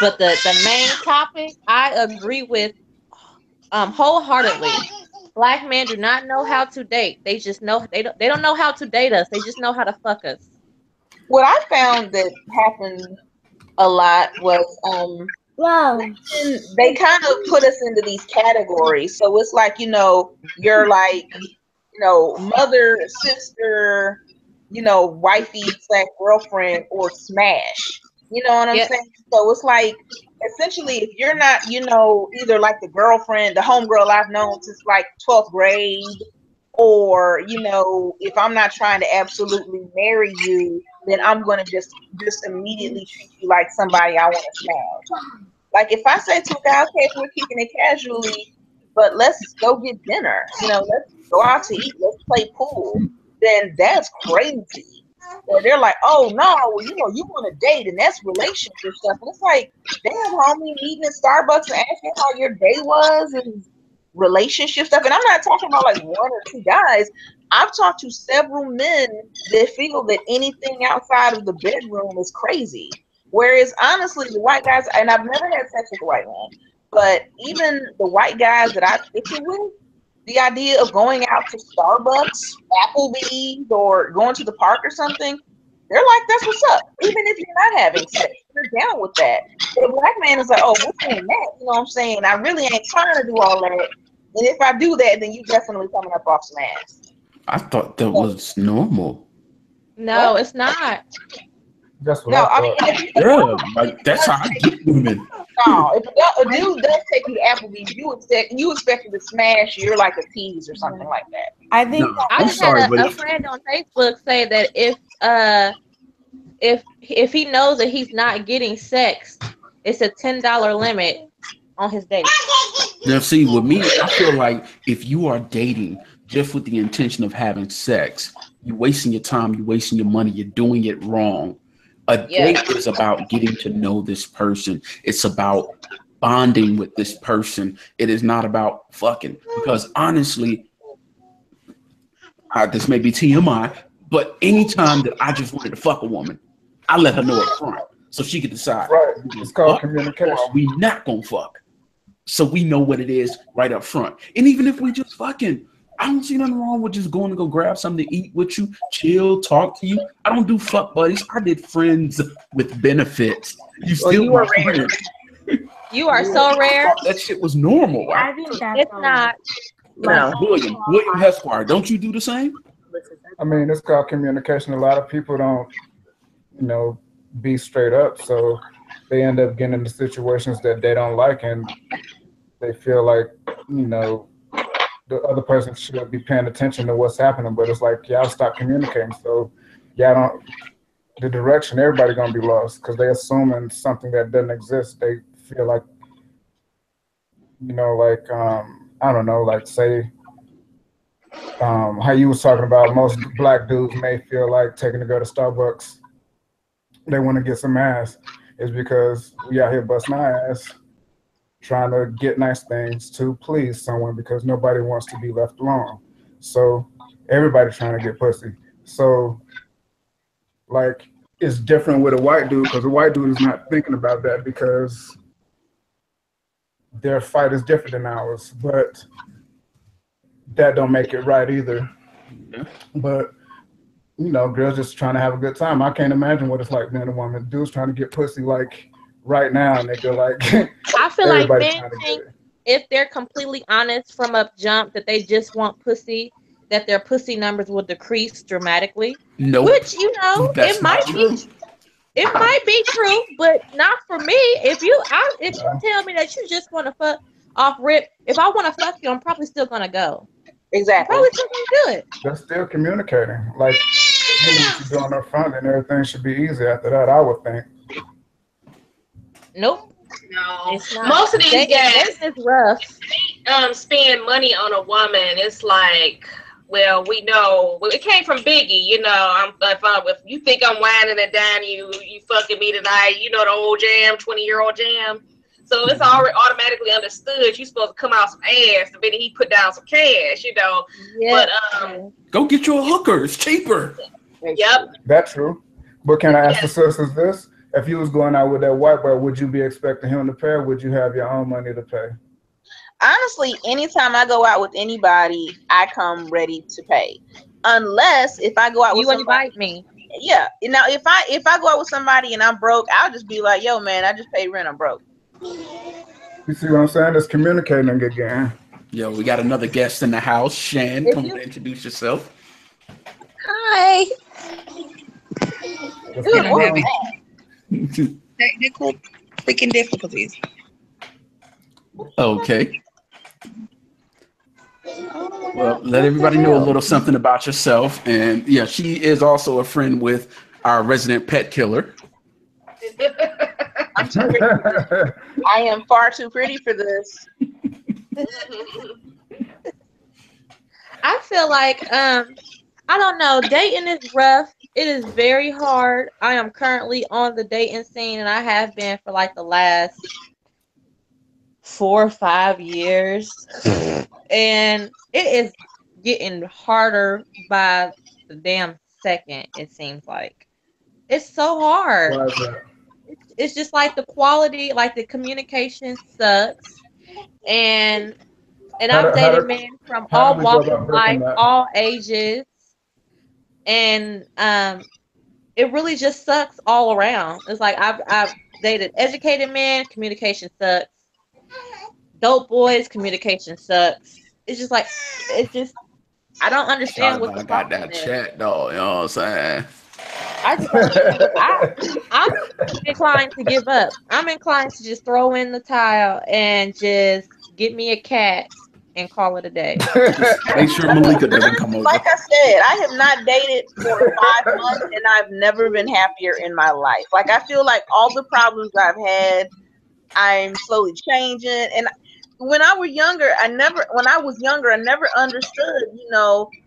but the main topic I agree with wholeheartedly. Black men do not know how to date. They just know they don't know how to date us. They just know how to fuck us. What I found that happened a lot was they kind of put us into these categories. So it's like, you're like, mother, sister, wifey / girlfriend, or smash. You know what I'm saying? So it's like, essentially, if you're not, either like the girlfriend, the homegirl I've known since like 12th grade, or, if I'm not trying to absolutely marry you, then I'm going to just immediately treat you like somebody I want to smash. Like if I say to a guy, okay, we're keeping it casually, but let's go get dinner, let's go out to eat, let's play pool, then that's crazy. Or they're like, oh no, well, you want to date and that's relationship stuff. And it's like, damn, homie, meeting at Starbucks and asking how your day was and relationship stuff. And I'm not talking about like one or two guys. I've talked to several men that feel that anything outside of the bedroom is crazy. Whereas honestly, the white guys, and I've never had sex with a white man, but even the white guys that I stick it with, the idea of going out to Starbucks, Applebee's, or going to the park or something, they're like, that's what's up. Even if you're not having sex, they're down with that. But a black man is like, oh, we're doing that. You know what I'm saying? I really ain't trying to do all that. And if I do that, then you definitely coming up off some ass. I thought that was normal. No, it's not. That's what No, I mean, Yeah, like that's how I get women. No, if a dude does take you to Applebee's, you expect him to smash you like a tease or something like that. I think I just had a friend on Facebook say that if he knows that he's not getting sex, it's a $10 limit on his date. Now, see, with me, I feel like if you are dating just with the intention of having sex, you're wasting your time, you're wasting your money, you're doing it wrong. A date is about getting to know this person. It's about bonding with this person. It is not about fucking. Because honestly, this may be TMI, but anytime that I just wanted to fuck a woman, I let her know up front so she could decide. Right. It's called communication. Or are we not gonna fuck? So we know what it is right up front. And even if we just fucking, I don't see nothing wrong with just going to go grab something to eat with you, chill, talk to you. I don't do fuck buddies. I did friends with benefits. You still my friend. You are so rare. That shit was normal. I think that's It's not. No. William Hesquire, don't you do the same? I mean, it's called communication. A lot of people don't, be straight up, so they end up getting into situations that they don't like, and they feel like, the other person should be paying attention to what's happening, but it's like y'all stop communicating, so y'all don't. The direction, everybody gonna be lost because they assuming something that doesn't exist. They feel like, I don't know, like say, how you was talking about most black dudes may feel like taking to go to Starbucks. They want to get some ass. Is because we out here busting our ass, trying to get nice things to please someone because nobody wants to be left alone. So everybody trying to get pussy. So like it's different with a white dude because a white dude is not thinking about that because their fight is different than ours. But that don't make it right either. Yeah. But girls just trying to have a good time. I can't imagine what it's like being a woman. Dudes trying to get pussy like right now, and they feel like I feel like men think if they're completely honest from up jump that they just want pussy, that their pussy numbers will decrease dramatically. No, which it might be true, but not for me. If you tell me that you just want to fuck off rip, if I want to fuck you, I'm probably still gonna go. Exactly. I'm probably still gonna do it. That's still communicating. Like what you're doing up front, and everything should be easy after that. I would think. Nope. No. Most of these guys is rough. Spend money on a woman. It's like, well, we know. Well, it came from Biggie. If you think I'm whining and dining, you fucking me tonight. The old jam, 20-year-old jam. So it's already automatically understood. You're supposed to come out some ass. The minute he put down some cash, Yeah. But go get you a hooker. It's cheaper. Yep. That's true. But can I ask the sisters this? If you was going out with that white boy, would you be expecting him to pay, or would you have your own money to pay? Honestly, anytime I go out with anybody, I come ready to pay. Unless if I go out with somebody, invite me. Yeah. Now if I go out with somebody and I'm broke, I'll just be like, yo, man, I just paid rent, I'm broke. You see what I'm saying? It's communicating again. Yo, we got another guest in the house. Shan, come and introduce yourself. Hi. Good morning. Technical freaking difficulties. Okay. Well, let everybody know a little something about yourself. And yeah, she is also a friend with our resident pet killer. I'm too pretty for this. I am far too pretty for this. I feel like I don't know, dating is rough. It is very hard. I am currently on the dating scene, and I have been for like the last 4 or 5 years. And it is getting harder by the damn second, it seems like. It's so hard. Why is that? It's just like the quality, like the communication sucks. And I've dated men from all walks of life, all ages. And it really just sucks all around. It's like I've dated educated men, communication sucks. Dope boys, communication sucks. It's just like I don't understand what the problem that chat though, you know what I'm saying? I'm inclined to give up. I'm inclined to just throw in the towel and just get me a cat and call it a day. Make sure Malika doesn't come over. Like I said, I have not dated for 5 months and I've never been happier in my life. Like I feel like all the problems I've had, I'm slowly changing. And when I was younger, I never understood,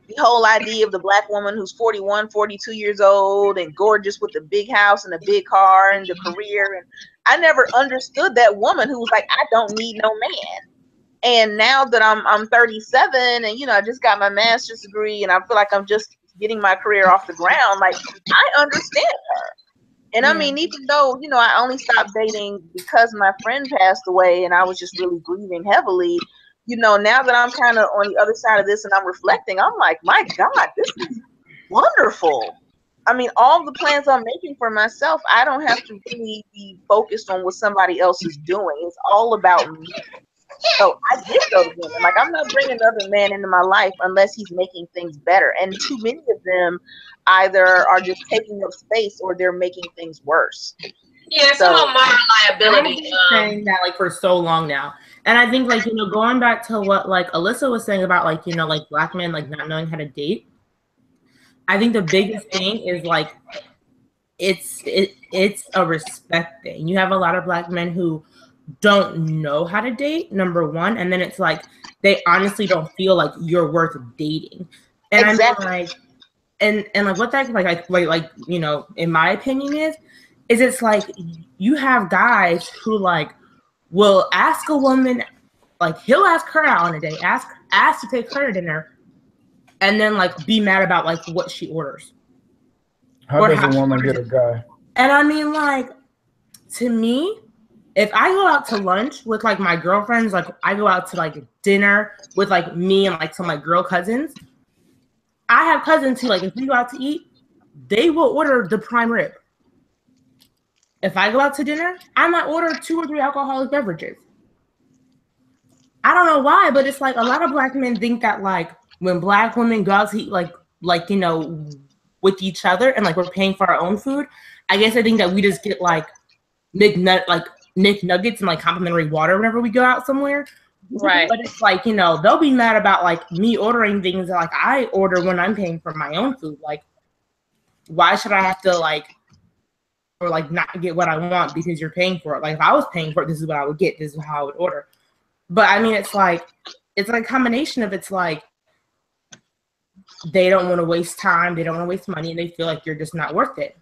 the whole idea of the black woman who's 41, 42 years old and gorgeous with a big house and a big car and a career. And I never understood that woman who was like, I don't need no man. And now that I'm 37 and, I just got my master's degree and I feel like I'm just getting my career off the ground, like I understand her. And I mean, even though, I only stopped dating because my friend passed away and I was just really grieving heavily, now that I'm kind of on the other side of this and I'm reflecting, I'm like, my God, this is wonderful. I mean, all the plans I'm making for myself, I don't have to really be focused on what somebody else is doing. It's all about me. So I give those women. Like, I'm not bringing another man into my life unless he's making things better. And too many of them either are just taking up space or they're making things worse. Yeah, some of them are liability. I've been saying that like for so long now. And I think like, you know, going back to what like Alyssa was saying about like, you know, like black men like not knowing how to date. I think the biggest thing is like it's a respect thing. You have a lot of black men who don't know how to date, number one, and then it's like they honestly don't feel like you're worth dating. And exactly. I mean, like and like what that like you know, in my opinion is it's like you have guys who like will ask a woman, like he'll ask her out on a date, ask to take her to dinner, and then like be mad about like what she orders. How does a woman get a guy? And I mean, like, to me, if I go out to lunch with like my girlfriends, like I go out to like dinner with like me and like some of my girl cousins, I have cousins who like if we go out to eat, they will order the prime rib. If I go out to dinner, I might order 2 or 3 alcoholic beverages. I don't know why, but it's like a lot of black men think that like when black women go out to eat like you know with each other and like we're paying for our own food, I guess I think that we just get like Nick Nuggets and like complimentary water whenever we go out somewhere. Right. But it's like, you know, they'll be mad about like me ordering things that like I order when I'm paying for my own food. Like, why should I have to like or like not get what I want because you're paying for it? Like if I was paying for it, this is what I would get. This is how I would order. But I mean, it's like a combination of it's like they don't want to waste time, they don't want to waste money, and they feel like you're just not worth it.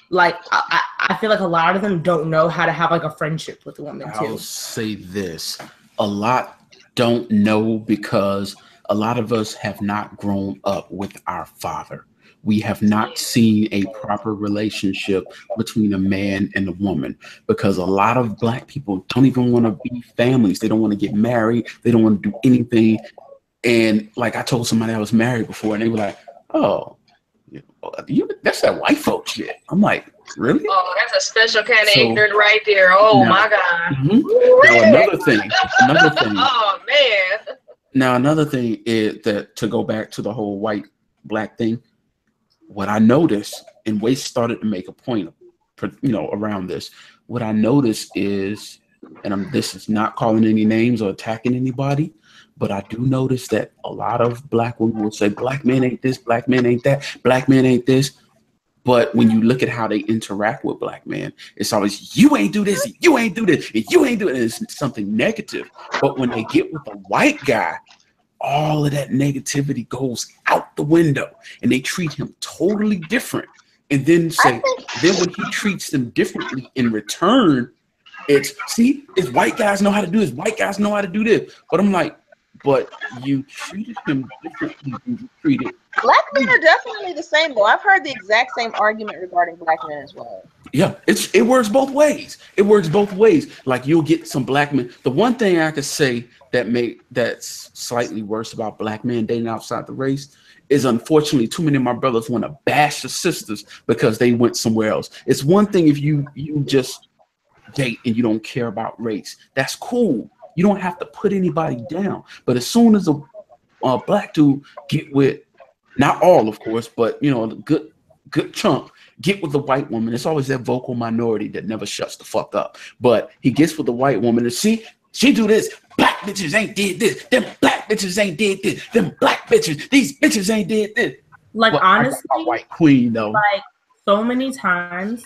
Like I feel like a lot of them don't know how to have like a friendship with a woman too. I'll say this: a lot don't know because a lot of us have not grown up with our father. We have not seen a proper relationship between a man and a woman because a lot of black people don't even want to be families. They don't want to get married. They don't want to do anything. And like I told somebody I was married before, and they were like, "Oh, that's that white folk shit." I'm like, "Really?" Oh, that's a special kind of ignorant right there. Oh now, my God. Mm-hmm. Now another thing. Oh man. Now another thing is that to go back to the whole white black thing. What I noticed, and Wace started to make a point, you know, around this. What I noticed is, and this is not calling any names or attacking anybody, but I do notice that a lot of black women will say, "Black men ain't this, black men ain't that, black men ain't this." But when you look at how they interact with black men, it's always, "You ain't do this, you ain't do this, and you ain't do it." It's something negative. But when they get with a white guy, all of that negativity goes out the window and they treat him totally different. And then then when he treats them differently in return, it's white guys know how to do this, white guys know how to do this. But I'm like, but you treated him differently than you treated. Black men are definitely the same though. I've heard the exact same argument regarding black men as well. Yeah, it works both ways. It works both ways. Like you'll get some black men. The one thing I could say that's slightly worse about black men dating outside the race is unfortunately too many of my brothers want to bash the sisters because they went somewhere else. It's one thing if you just date and you don't care about race. That's cool. You don't have to put anybody down. But as soon as a black dude get with, not all of course, but you know, a good chunk get with the white woman, it's always that vocal minority that never shuts the fuck up. But he gets with the white woman and she do this. Black bitches ain't did this. Them black bitches ain't did this. Them black bitches, these bitches ain't did this. Like but honestly, white queen though. Like so many times,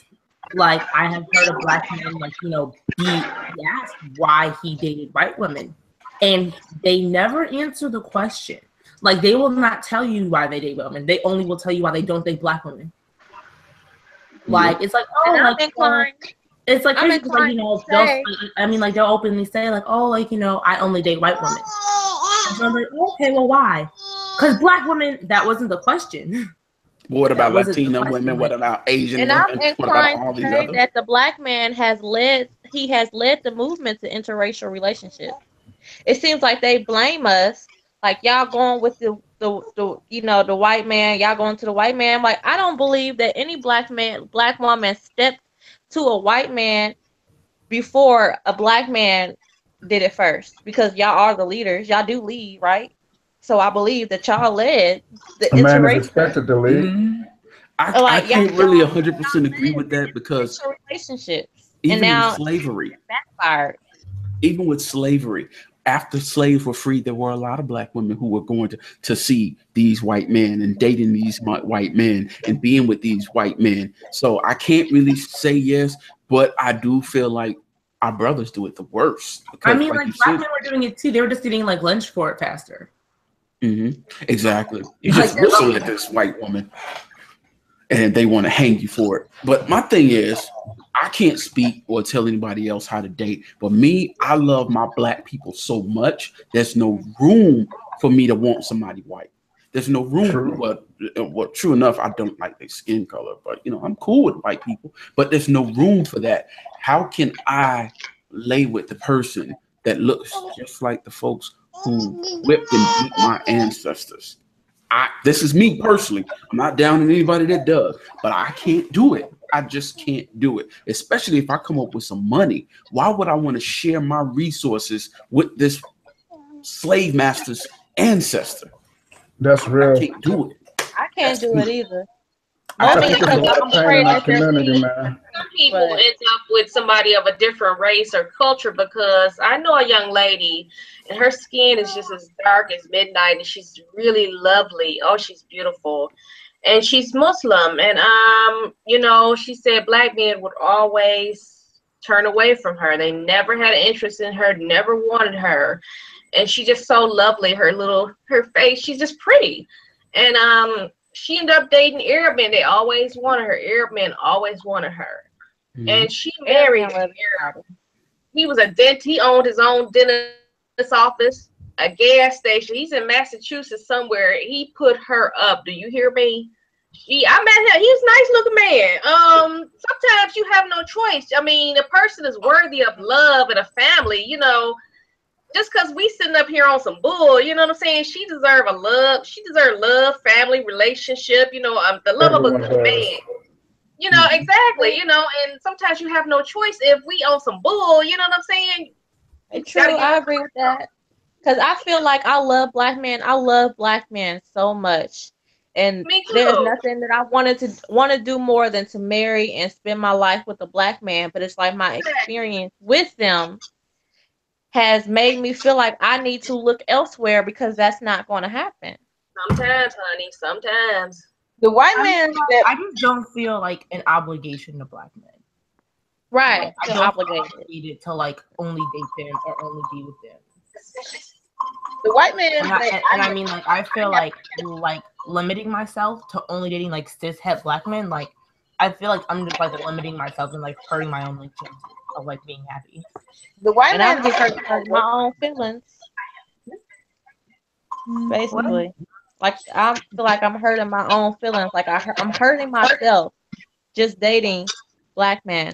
like I have heard a black man like, you know, be asked why he dated white women. And they never answer the question. Like they will not tell you why they date women. They only will tell you why they don't date black women. Like it's like, oh, like, it's like, crazy because, like, you know, they'll openly say like, oh, like, you know, I only date white women. And so I'm like, okay, well, why? Because black women, that wasn't the question. What about Latina women? What about Asian women? And I'm inclined to say that the black man has led the movement to interracial relationships. It seems like they blame us, like y'all going with the the white man, y'all going to the white man. Like, I don't believe that any black woman stepped to a white man before a black man did it first, because y'all are the leaders. Y'all do lead, right? So I believe that y'all led the A man is interracial. expected to lead. I can't really 100% agree with that, because relationships, even and now in slavery, backfired. even with slavery, after slaves were freed, there were a lot of black women who were going to see these white men and dating these white men and being with these white men. So I can't really say yes, but I do feel like our brothers do it the worst. I mean, like black men were doing it too. They were just getting like lunch for it faster. Exactly. You just whistle at this white woman and they want to hang you for it. But my thing is, I can't speak or tell anybody else how to date. But me, I love my black people so much. There's no room for me to want somebody white. There's no room. Well, true enough, I don't like their skin color, but I'm cool with white people. But there's no room for that. How can I lay with the person that looks just like the folks who whipped and beat my ancestors? This is me personally. I'm not down on anybody that does, but I can't do it. I just can't do it, especially if I come up with some money. Why would I want to share my resources with this slave master's ancestor? That's real. I can't do it. I can't do it either. I think it's a lot of pain in our community, man. Some people end up with somebody of a different race or culture, because I know a young lady and her skin is just as dark as midnight and she's really lovely. Oh, she's beautiful. And she's Muslim. And, she said black men would always turn away from her. They never had an interest in her, never wanted her. And she's just so lovely. Her face, she's just pretty. And, she ended up dating Arab men. They always wanted her. Arab men always wanted her. And she married an Arab. He was a dentist. He owned his own dentist office, a gas station. He's in Massachusetts somewhere. He put her up. Do you hear me? I met him. He's a nice looking man. Sometimes you have no choice. I mean, a person is worthy of love and a family, just because we sitting up here on some bull, you know what I'm saying? She deserve a love. She deserve love, family, relationship, the love of a good man. Exactly, and sometimes you have no choice if we on some bull, you know what I'm saying? True, I agree with that. Because I feel like I love black men. I love black men so much. And there's nothing that I want to do more than to marry and spend my life with a black man. But it's like my experience with them has made me feel like I need to look elsewhere, because that's not going to happen. Sometimes, honey, sometimes. The white man, I just don't feel like an obligation to black men. Right. Like, I don't obligated to like only date them or only be with them. The white man, and I mean, like, I feel like limiting myself to only dating like cis-het black men. Like, I feel like I'm just like limiting myself and like hurting my own like chances of like being happy. The white man, I'm just hurting my own feelings. Basically, like I feel like I'm hurting my own feelings. Like I'm hurting myself just dating black men.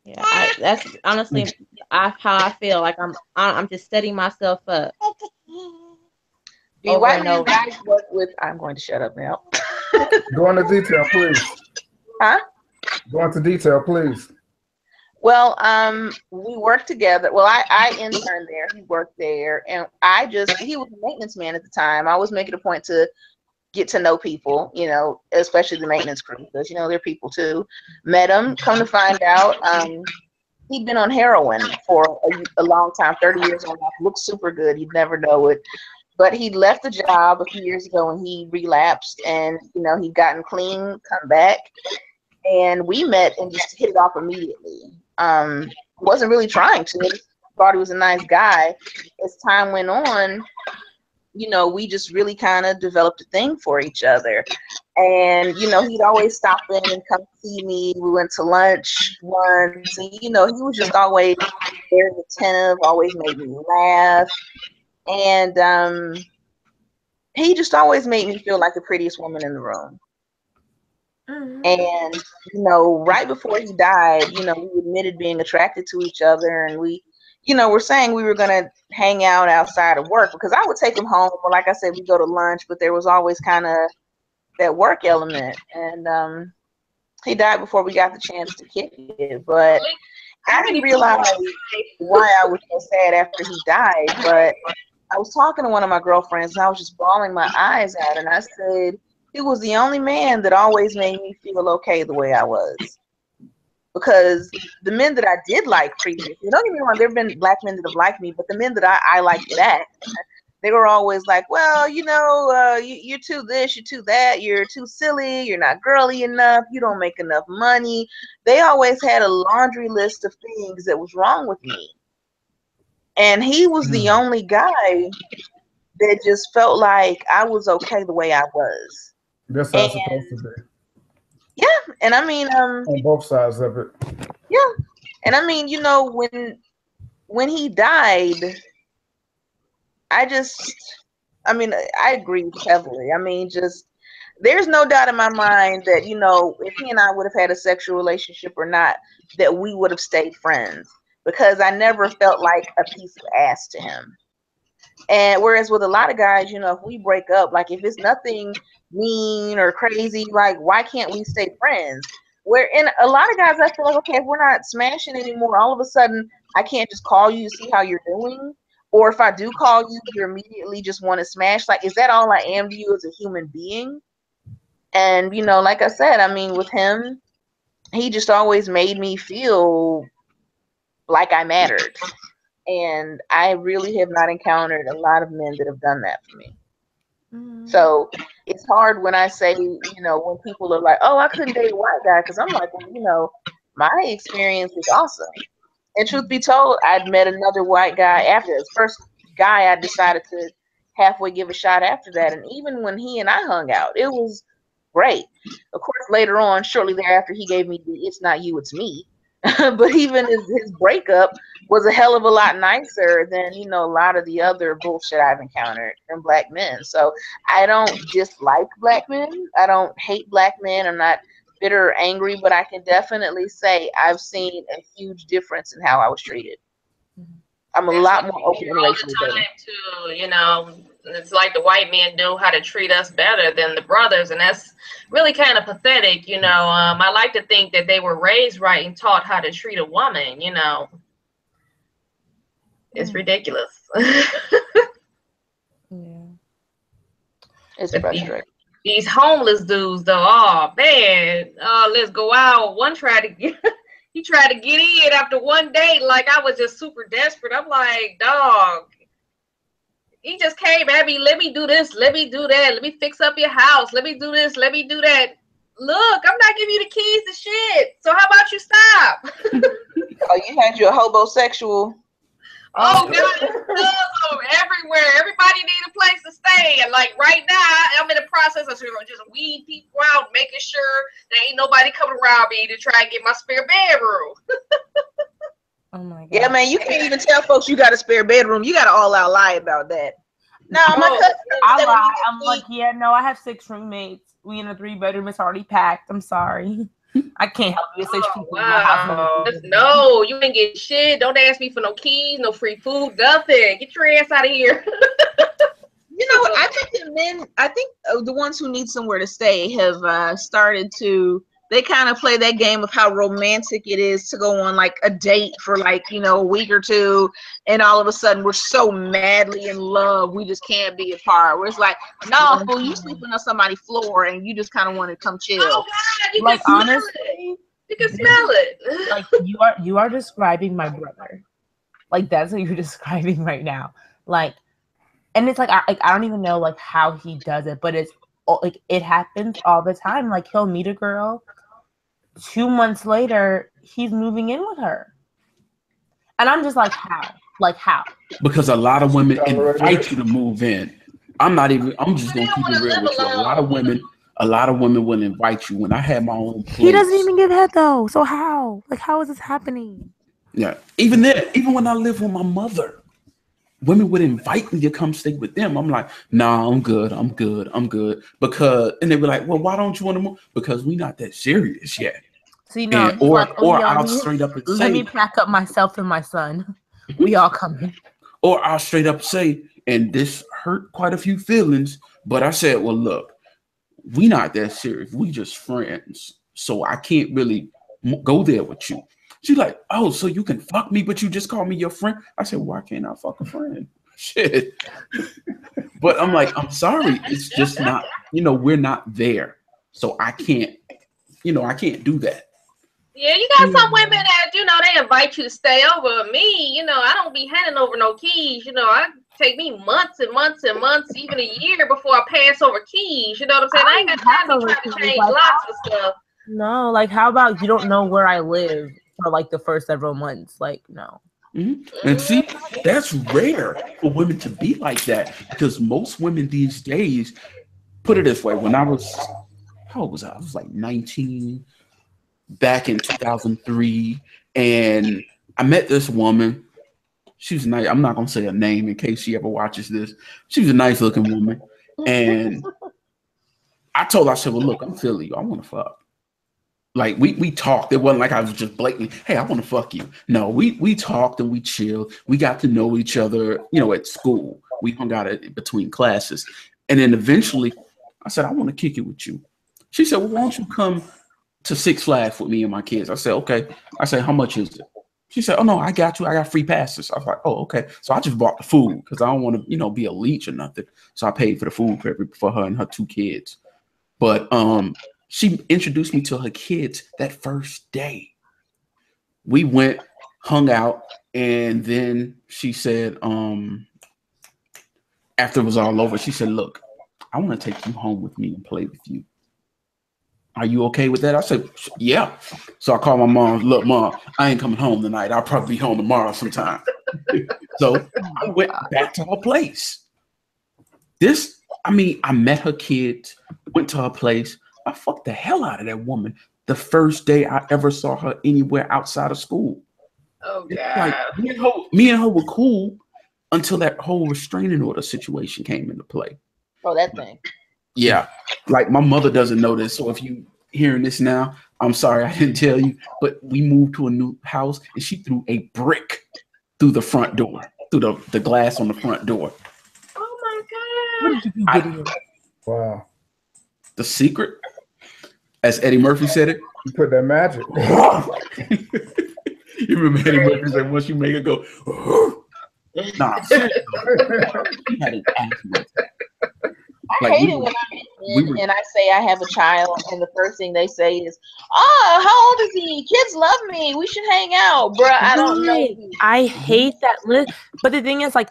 Yeah, that's honestly how I feel. Like I'm just setting myself up. The white man guys work with. I'm going to shut up now. Go into detail, please. Huh? Go into detail, please. Well, we worked together. Well, I interned there. He worked there, and he was a maintenance man at the time. I was making a point to get to know people, especially the maintenance crew, because they're people too. Met him. Come to find out, he'd been on heroin for a long time, 30 years old. Looked super good. You'd never know it. But he left the job a few years ago and he relapsed, and he'd gotten clean, come back, and we met and just hit it off immediately. Wasn't really trying to. Thought he was a nice guy. As time went on, we just really kind of developed a thing for each other. And he'd always stop in and come see me. We went to lunch once, and he was just always very attentive, always made me laugh. And he just always made me feel like the prettiest woman in the room. And right before he died, we admitted being attracted to each other, and we we're saying we were gonna hang out outside of work because I would take him home. Or like I said, we go to lunch, but there was always kind of that work element. And he died before we got the chance to kick it. But I didn't realize why I was so sad after he died. But I was talking to one of my girlfriends and I was just bawling my eyes out. And I said, he was the only man that always made me feel okay the way I was. Because the men that I did like previously, don't get me wrong, there have been black men that have liked me, but the men that I liked back, they were always like, well, you're too this, you're too that, you're too silly, you're not girly enough, you don't make enough money. They always had a laundry list of things that was wrong with me. And he was the only guy that just felt like I was okay the way I was. That's how it's supposed to be. Yeah, and I mean, on both sides of it. Yeah, and I mean, when he died, I agree heavily. I mean, there's no doubt in my mind that, if he and I would have had a sexual relationship or not, that we would have stayed friends because I never felt like a piece of ass to him. And whereas with a lot of guys, if we break up, like if it's nothing mean or crazy, like why can't we stay friends? Where in a lot of guys, I feel like, okay, if we're not smashing anymore, all of a sudden I can't just call you to see how you're doing. Or if I do call you, you immediately just want to smash. Like, is that all I am to you as a human being? And, like I said, I mean, with him, he just always made me feel like I mattered. And I really have not encountered a lot of men that have done that for me. Mm-hmm. So it's hard when I say, when people are like, oh, I couldn't date a white guy. Because I'm like, well, my experience is awesome. And truth be told, I'd met another white guy after this first guy. I decided to halfway give a shot after that. And even when he and I hung out, it was great. Of course, later on, shortly thereafter, he gave me the "it's not you, it's me." But even his breakup was a hell of a lot nicer than, a lot of the other bullshit I've encountered from black men. So I don't dislike black men. I don't hate black men. I'm not bitter or angry, but I can definitely say I've seen a huge difference in how I was treated. I'm a lot more open and racially too, it's like the white men knew how to treat us better than the brothers, and that's really kind of pathetic. I like to think that they were raised right and taught how to treat a woman. It's ridiculous. Yeah, it's frustrating. These homeless dudes, though, oh man, let's go out. One tried to get, he tried to get in after one date. Like I was just super desperate. I'm like, dog. He just came at me. Let me do this. Let me do that. Let me fix up your house. Let me do this. Let me do that. Look, I'm not giving you the keys to shit. So how about you stop? Oh, you had your hobosexual. Oh God, it's everywhere. Everybody need a place to stay. And like right now, I'm in the process of just weed people out, making sure there ain't nobody coming around me to try and get my spare bedroom. Oh my God. Yeah, man, you can't even tell folks you got a spare bedroom. You got to all out lie about that. No, my cousin. I lie. I'm like, yeah, no, I have 6 roommates. We in a 3-bedroom. It's already packed. I'm sorry. I can't help you. 6 people in my house. No, you ain't get shit. Don't ask me for no keys, no free food, nothing. Get your ass out of here. You know what? I think the ones who need somewhere to stay have started to. They kind of play that game of how romantic it is to go on like a date for like, a week or two. And all of a sudden we're so madly in love. We just can't be apart. Where it's like, no, fool, you sleeping on somebody's floor and you just kind of want to come chill. Oh God, you like, can honestly, you can smell it. Like you are describing my brother. Like that's what you're describing right now. Like, and it's like, I don't even know like how he does it, but it's like, it happens all the time. Like he'll meet a girl. 2 months later, he's moving in with her. And I'm just like, how? Like, how? Because a lot of women invite you to move in. I'm just going to keep it real with you. A lot of women will invite you. When I had my own place. He doesn't even give head, though. So how? Like, how is this happening? Yeah. Even when I lived with my mother, women would invite me to come stay with them. I'm like, nah, I'm good. Because, and they were like, well, why don't you want to move? Because we're not that serious yet. See, no, or I'll straight up and say, let me pack up myself and my son. We all coming. Or I'll straight up say, and this hurt quite a few feelings, but I said, well, look, we not that serious. We just friends. So I can't really go there with you. She's like, oh, so you can fuck me, but you just call me your friend? I said, why can't I fuck a friend? Shit. But I'm like, I'm sorry. It's just not, we're not there. So I can't, I can't do that. Yeah, you got some women that, they invite you to stay over. Me, I don't be handing over no keys. I take me months and months and months, even a year before I pass over keys. You know what I'm saying? I ain't got time to try to change locks and stuff. No, like, how about you don't know where I live for like the first several months? Like, no. Mm-hmm. And see, that's rare for women to be like that, because most women these days, put it this way, when I was, how old was I? I was like 19 back in 2003, and I met this woman. She was nice. I'm not gonna say her name in case she ever watches this. She was a nice looking woman, and I told her, I said, well, look, I'm feeling you. I want to fuck. Like we talked. It wasn't like I was just blatantly, hey, I want to fuck you. No, we talked and we chilled. We got to know each other, at school. We hung out between classes. And then eventually I said, I want to kick it with you. She said, well, why don't you come to Six Flags with me and my kids? I said, okay. I said, how much is it? She said, oh, no, I got you. I got free passes. I was like, oh, okay. So I just bought the food because I don't want to, be a leech or nothing. So I paid for the food for her and her 2 kids. But she introduced me to her kids that first day. We went, hung out, and then she said, after it was all over, she said, look, I want to take you home with me and play with you. Are you okay with that? I said, yeah. So I called my mom. Look, Mom, I ain't coming home tonight. I'll probably be home tomorrow sometime. So I went back to her place. I met her kids, went to her place. I fucked the hell out of that woman the first day I ever saw her anywhere outside of school. Oh, God. Like, me and her were cool until that whole restraining order situation came into play. Oh, that thing. Yeah. Like, my mother doesn't know this. So if you hearing this now, I'm sorry I didn't tell you. But we moved to a new house and she threw a brick through the front door, through the glass on the front door. Oh, my God. What did you do, Gideon? Wow. The secret, as Eddie Murphy said it. You put that magic. You remember Eddie Murphy said, once you make it go, nah, seriously. He had an asthma. I hate it when I'm in and I say I have a child, and the first thing they say is, "Oh, how old is he? Kids love me. We should hang out, bro." I don't know. I hate that list. But the thing is, like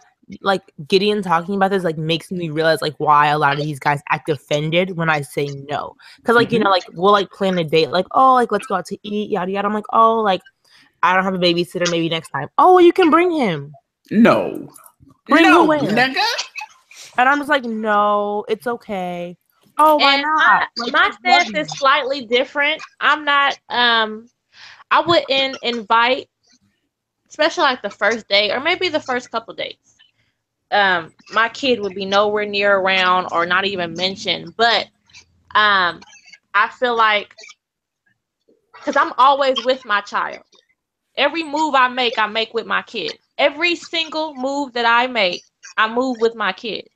Gideon talking about this, like, makes me realize like why a lot of these guys act offended when I say no. Because like like we'll like plan a date, like, oh, like let's go out to eat, yada yada. I'm like, oh, like I don't have a babysitter, maybe next time. Oh, well, you can bring him. No, bring no, him in. nigga. And I'm just like, no, it's okay. Oh, why not? My stance is slightly different. I'm not. I wouldn't invite, especially like the first day or maybe the first couple dates. My kid would be nowhere near around or not even mentioned. But I feel like, because I'm always with my child. Every move I make with my kid. Every single move that I make, I move with my kid.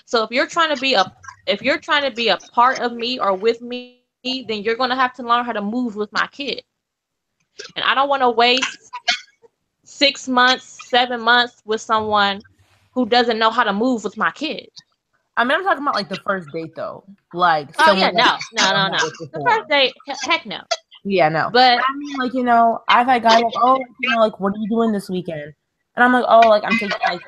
So if you're trying to be a part of me or with me, then you're gonna have to learn how to move with my kid. And I don't want to waste 6 months, 7 months with someone who doesn't know how to move with my kid. I mean, I'm talking about like the first date though. Like, oh yeah, no. The first date, heck no. Yeah, no. But I mean, like, I've had guys like, oh, like, what are you doing this weekend? And I'm like, oh, like, I'm taking, like,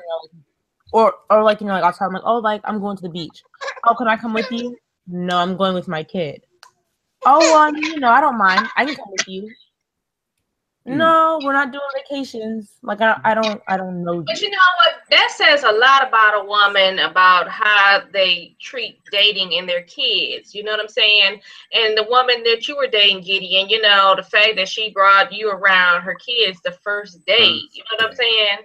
or like, like, I'll tell them, like, oh, like, I'm going to the beach. Oh, can I come with you? No, I'm going with my kid. Oh, well, I don't mind. I can come with you. No, we're not doing vacations. Like, I don't know. But you know what? That says a lot about a woman, about how they treat dating and their kids. You know what I'm saying? And the woman that you were dating, Gideon, the fact that she brought you around her kids the first date. You know what I'm saying?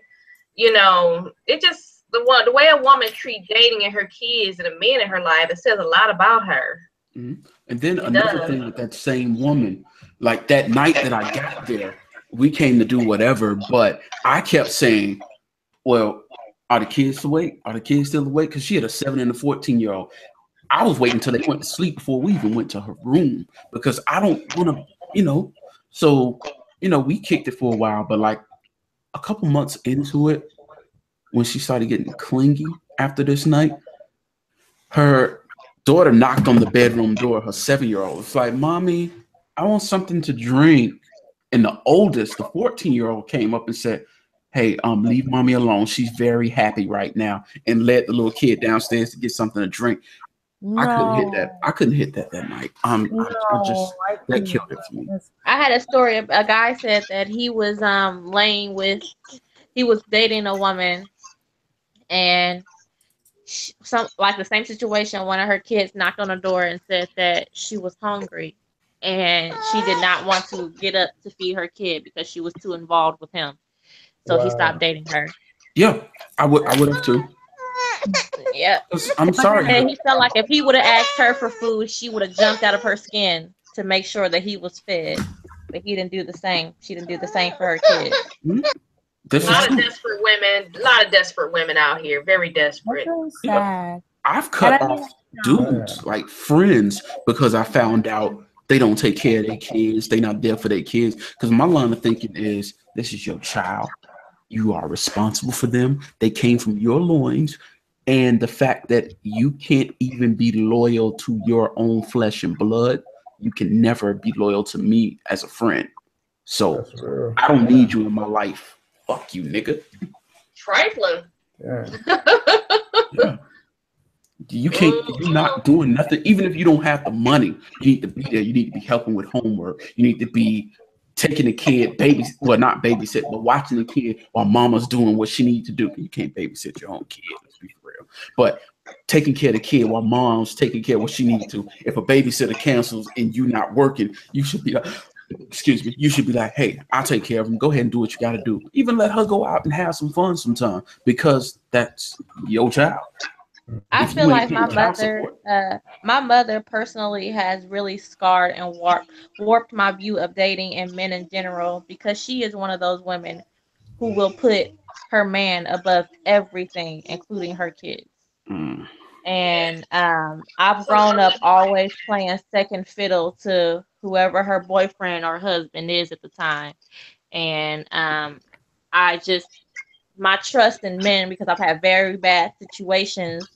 It just the way a woman treats dating and her kids and the men in her life, it says a lot about her. Mm-hmm. And then another thing with that same woman, like that night that I got there, we came to do whatever, but I kept saying, well, are the kids awake? Are the kids still awake? Because she had a 7 and a 14-year-old. I was waiting until they went to sleep before we even went to her room because I don't want to, So, we kicked it for a while, but like a couple months into it, when she started getting clingy after this night, her daughter knocked on the bedroom door, her 7-year-old. It's like, Mommy, I want something to drink. And the oldest, the 14-year-old, came up and said, hey, leave Mommy alone. She's very happy right now, and led the little kid downstairs to get something to drink. No. I couldn't hit that. I couldn't hit that night. That killed it for me. I had a story. A guy said that he was he was dating a woman, and the same situation. One of her kids knocked on the door and said that she was hungry, and she did not want to get up to feed her kid because she was too involved with him. So he stopped dating her. Yeah, I would have too. Yeah. I'm sorry. And he felt like if he would have asked her for food, she would have jumped out of her skin to make sure that he was fed. But he didn't do the same. She didn't do the same for her kid. A lot of desperate women. A lot of desperate women out here. Very desperate. That's so sad. I've cut off dudes, like friends, because I found out they don't take care of their kids. They're not there for their kids. Because my line of thinking is, this is your child. You are responsible for them. They came from your loins. And the fact that you can't even be loyal to your own flesh and blood, you can never be loyal to me as a friend. So I don't need you in my life. Fuck you, nigga. Trifling. Yeah. You can't, you're not doing nothing. Even if you don't have the money, you need to be there. You need to be helping with homework. You need to be taking the kid, not babysit, but watching the kid while mama's doing what she needs to do. You can't babysit your own kid, let's be for real. But taking care of the kid while mom's taking care of what she needs to. If a babysitter cancels and you not working, you should be like, you should be like, hey, I'll take care of him. Go ahead and do what you got to do. Even let her go out and have some fun sometime, because that's your child. I feel like my mother personally has really scarred and warped my view of dating and men in general, because she is one of those women who will put her man above everything, including her kids. And I've grown up always playing second fiddle to whoever her boyfriend or husband is at the time. And my trust in men, because I've had very bad situations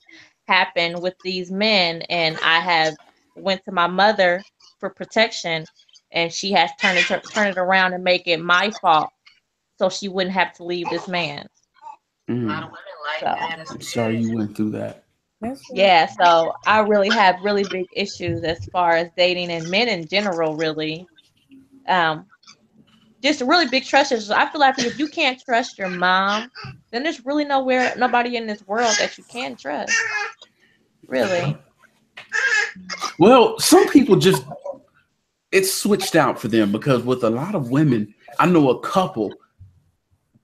happen with these men, and I have went to my mother for protection, and she has turned it around and make it my fault so she wouldn't have to leave this man. A lot of women like that. I'm sorry you went through that. Yeah, so I really have really big issues as far as dating and men in general, really. Just really big trust issues. I feel like if you can't trust your mom, then there's really nobody in this world that you can trust. Really. Well, some people it's switched out for them, because with a lot of women, I know a couple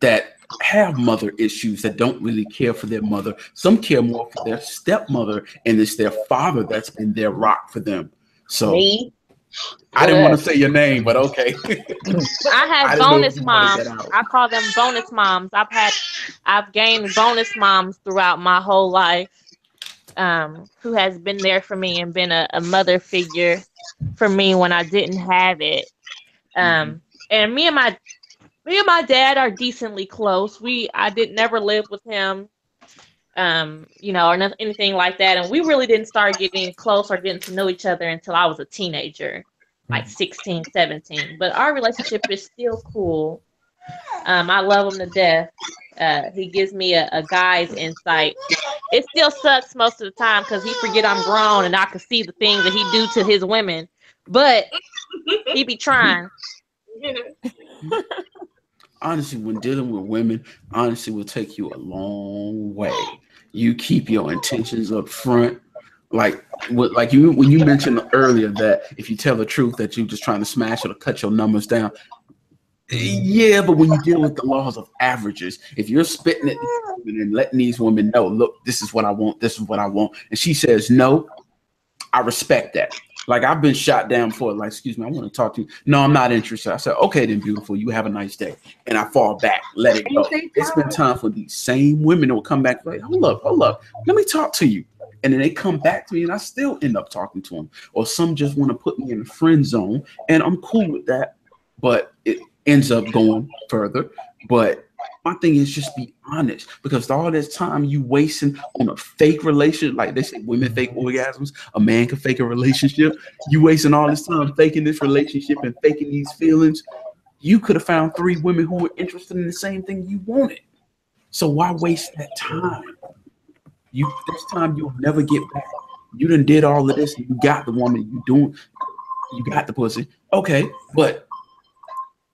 that have mother issues that don't really care for their mother. Some care more for their stepmother, and it's their father that's been their rock for them. So Me? I didn't want to say your name, but okay. I have bonus moms. I call them bonus moms. I've gained bonus moms throughout my whole life, who has been there for me and been a mother figure for me when I didn't have it. And me and my dad are decently close. I never lived with him, or anything like that. And we really didn't start getting close or getting to know each other until I was a teenager, like 16, 17. But our relationship is still cool. I love him to death. He gives me a guy's insight. It still sucks most of the time because he forget I'm grown and I can see the things that he do to his women. But he be trying. Honestly, when dealing with women, honestly, will take you a long way. You keep your intentions up front. When you mentioned earlier that if you tell the truth that you're just trying to smash it or cut your numbers down. Yeah, but when you deal with the laws of averages, if you're spitting at these women and letting these women know, look, this is what I want, this is what I want, and she says no, I respect that. Like I've been shot down before. Like, excuse me, I want to talk to you. No, I'm not interested. I said, okay, then beautiful. You have a nice day. And I fall back, let it go. It's been time for these same women that will come back like, hold up. Let me talk to you. And then they come back to me and I still end up talking to them. Or some just want to put me in the friend zone. And I'm cool with that. But it ends up going further. But my thing is just be honest, because all this time you wasting on a fake relationship, like they say women fake orgasms, a man can fake a relationship. You wasting all this time faking this relationship and faking these feelings. You could have found 3 women who were interested in the same thing you wanted. So why waste that time? This time you'll never get back. You done did all of this and you got the woman, you got the pussy. Okay, but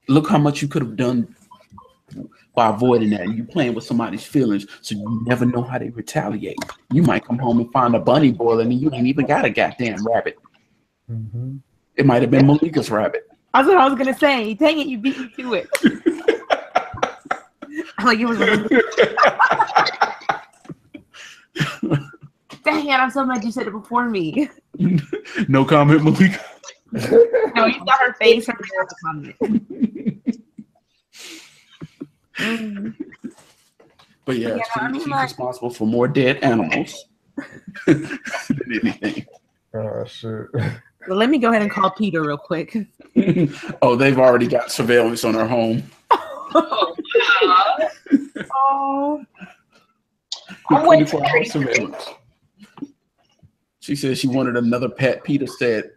look how much you could have done by avoiding that. And you playing with somebody's feelings, so you never know how they retaliate. You might come home and find a bunny boiling and you ain't even got a goddamn rabbit. Mm-hmm. It might have been Malika's rabbit. That's what I was gonna say. Dang it, you beat me to it. I'm like, it was dang it, I'm so mad you said it before me. No comment, Malika. No, you saw her face. Her comment. But yeah, she's responsible for more dead animals than anything. Oh shit. Well, let me go ahead and call Peter real quick. Oh, they've already got surveillance on her home. Oh. 24-hour surveillance. She said she wanted another pet. Peter said,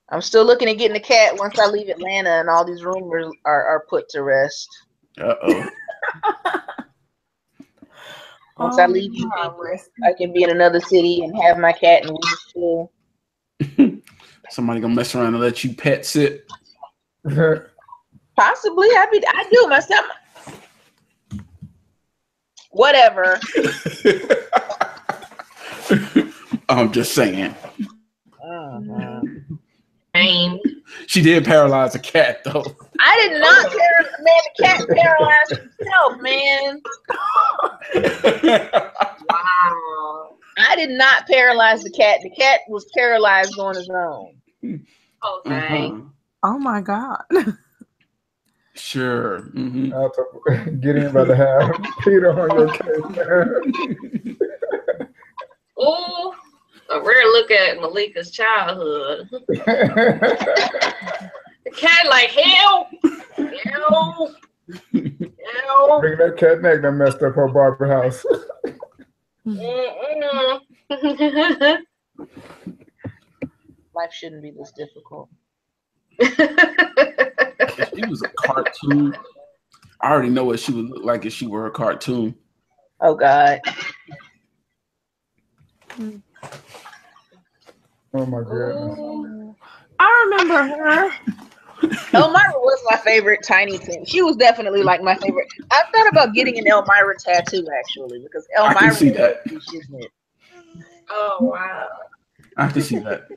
I'm still looking at getting a cat once I leave Atlanta and all these rumors are put to rest. Uh-oh. Once I leave you, I can be in another city and have my cat and we still. Somebody gonna mess around and let you pet sit? Possibly. I do myself. Whatever. I'm just saying. She did paralyze a cat, though. I did not man, the cat paralyzed himself, man. Wow. I did not paralyze the cat. The cat was paralyzed on his own. Oh, dang. Uh-huh. Oh my God. Sure. Mm-hmm. Gideon about to have Peter on your case. Oh, a rare look at Malika's childhood. The cat like, help! Help! Help! Bring that cat neck that messed up her Barbie house. Life shouldn't be this difficult. If she was a cartoon, I already know what she would look like if she were a cartoon. Oh God. Oh my goodness. I remember her. Elmira was my favorite Tiny Tim. She was definitely like my favorite. I thought about getting an Elmira tattoo actually because Elmira. I can see that. Oh wow. I can see that.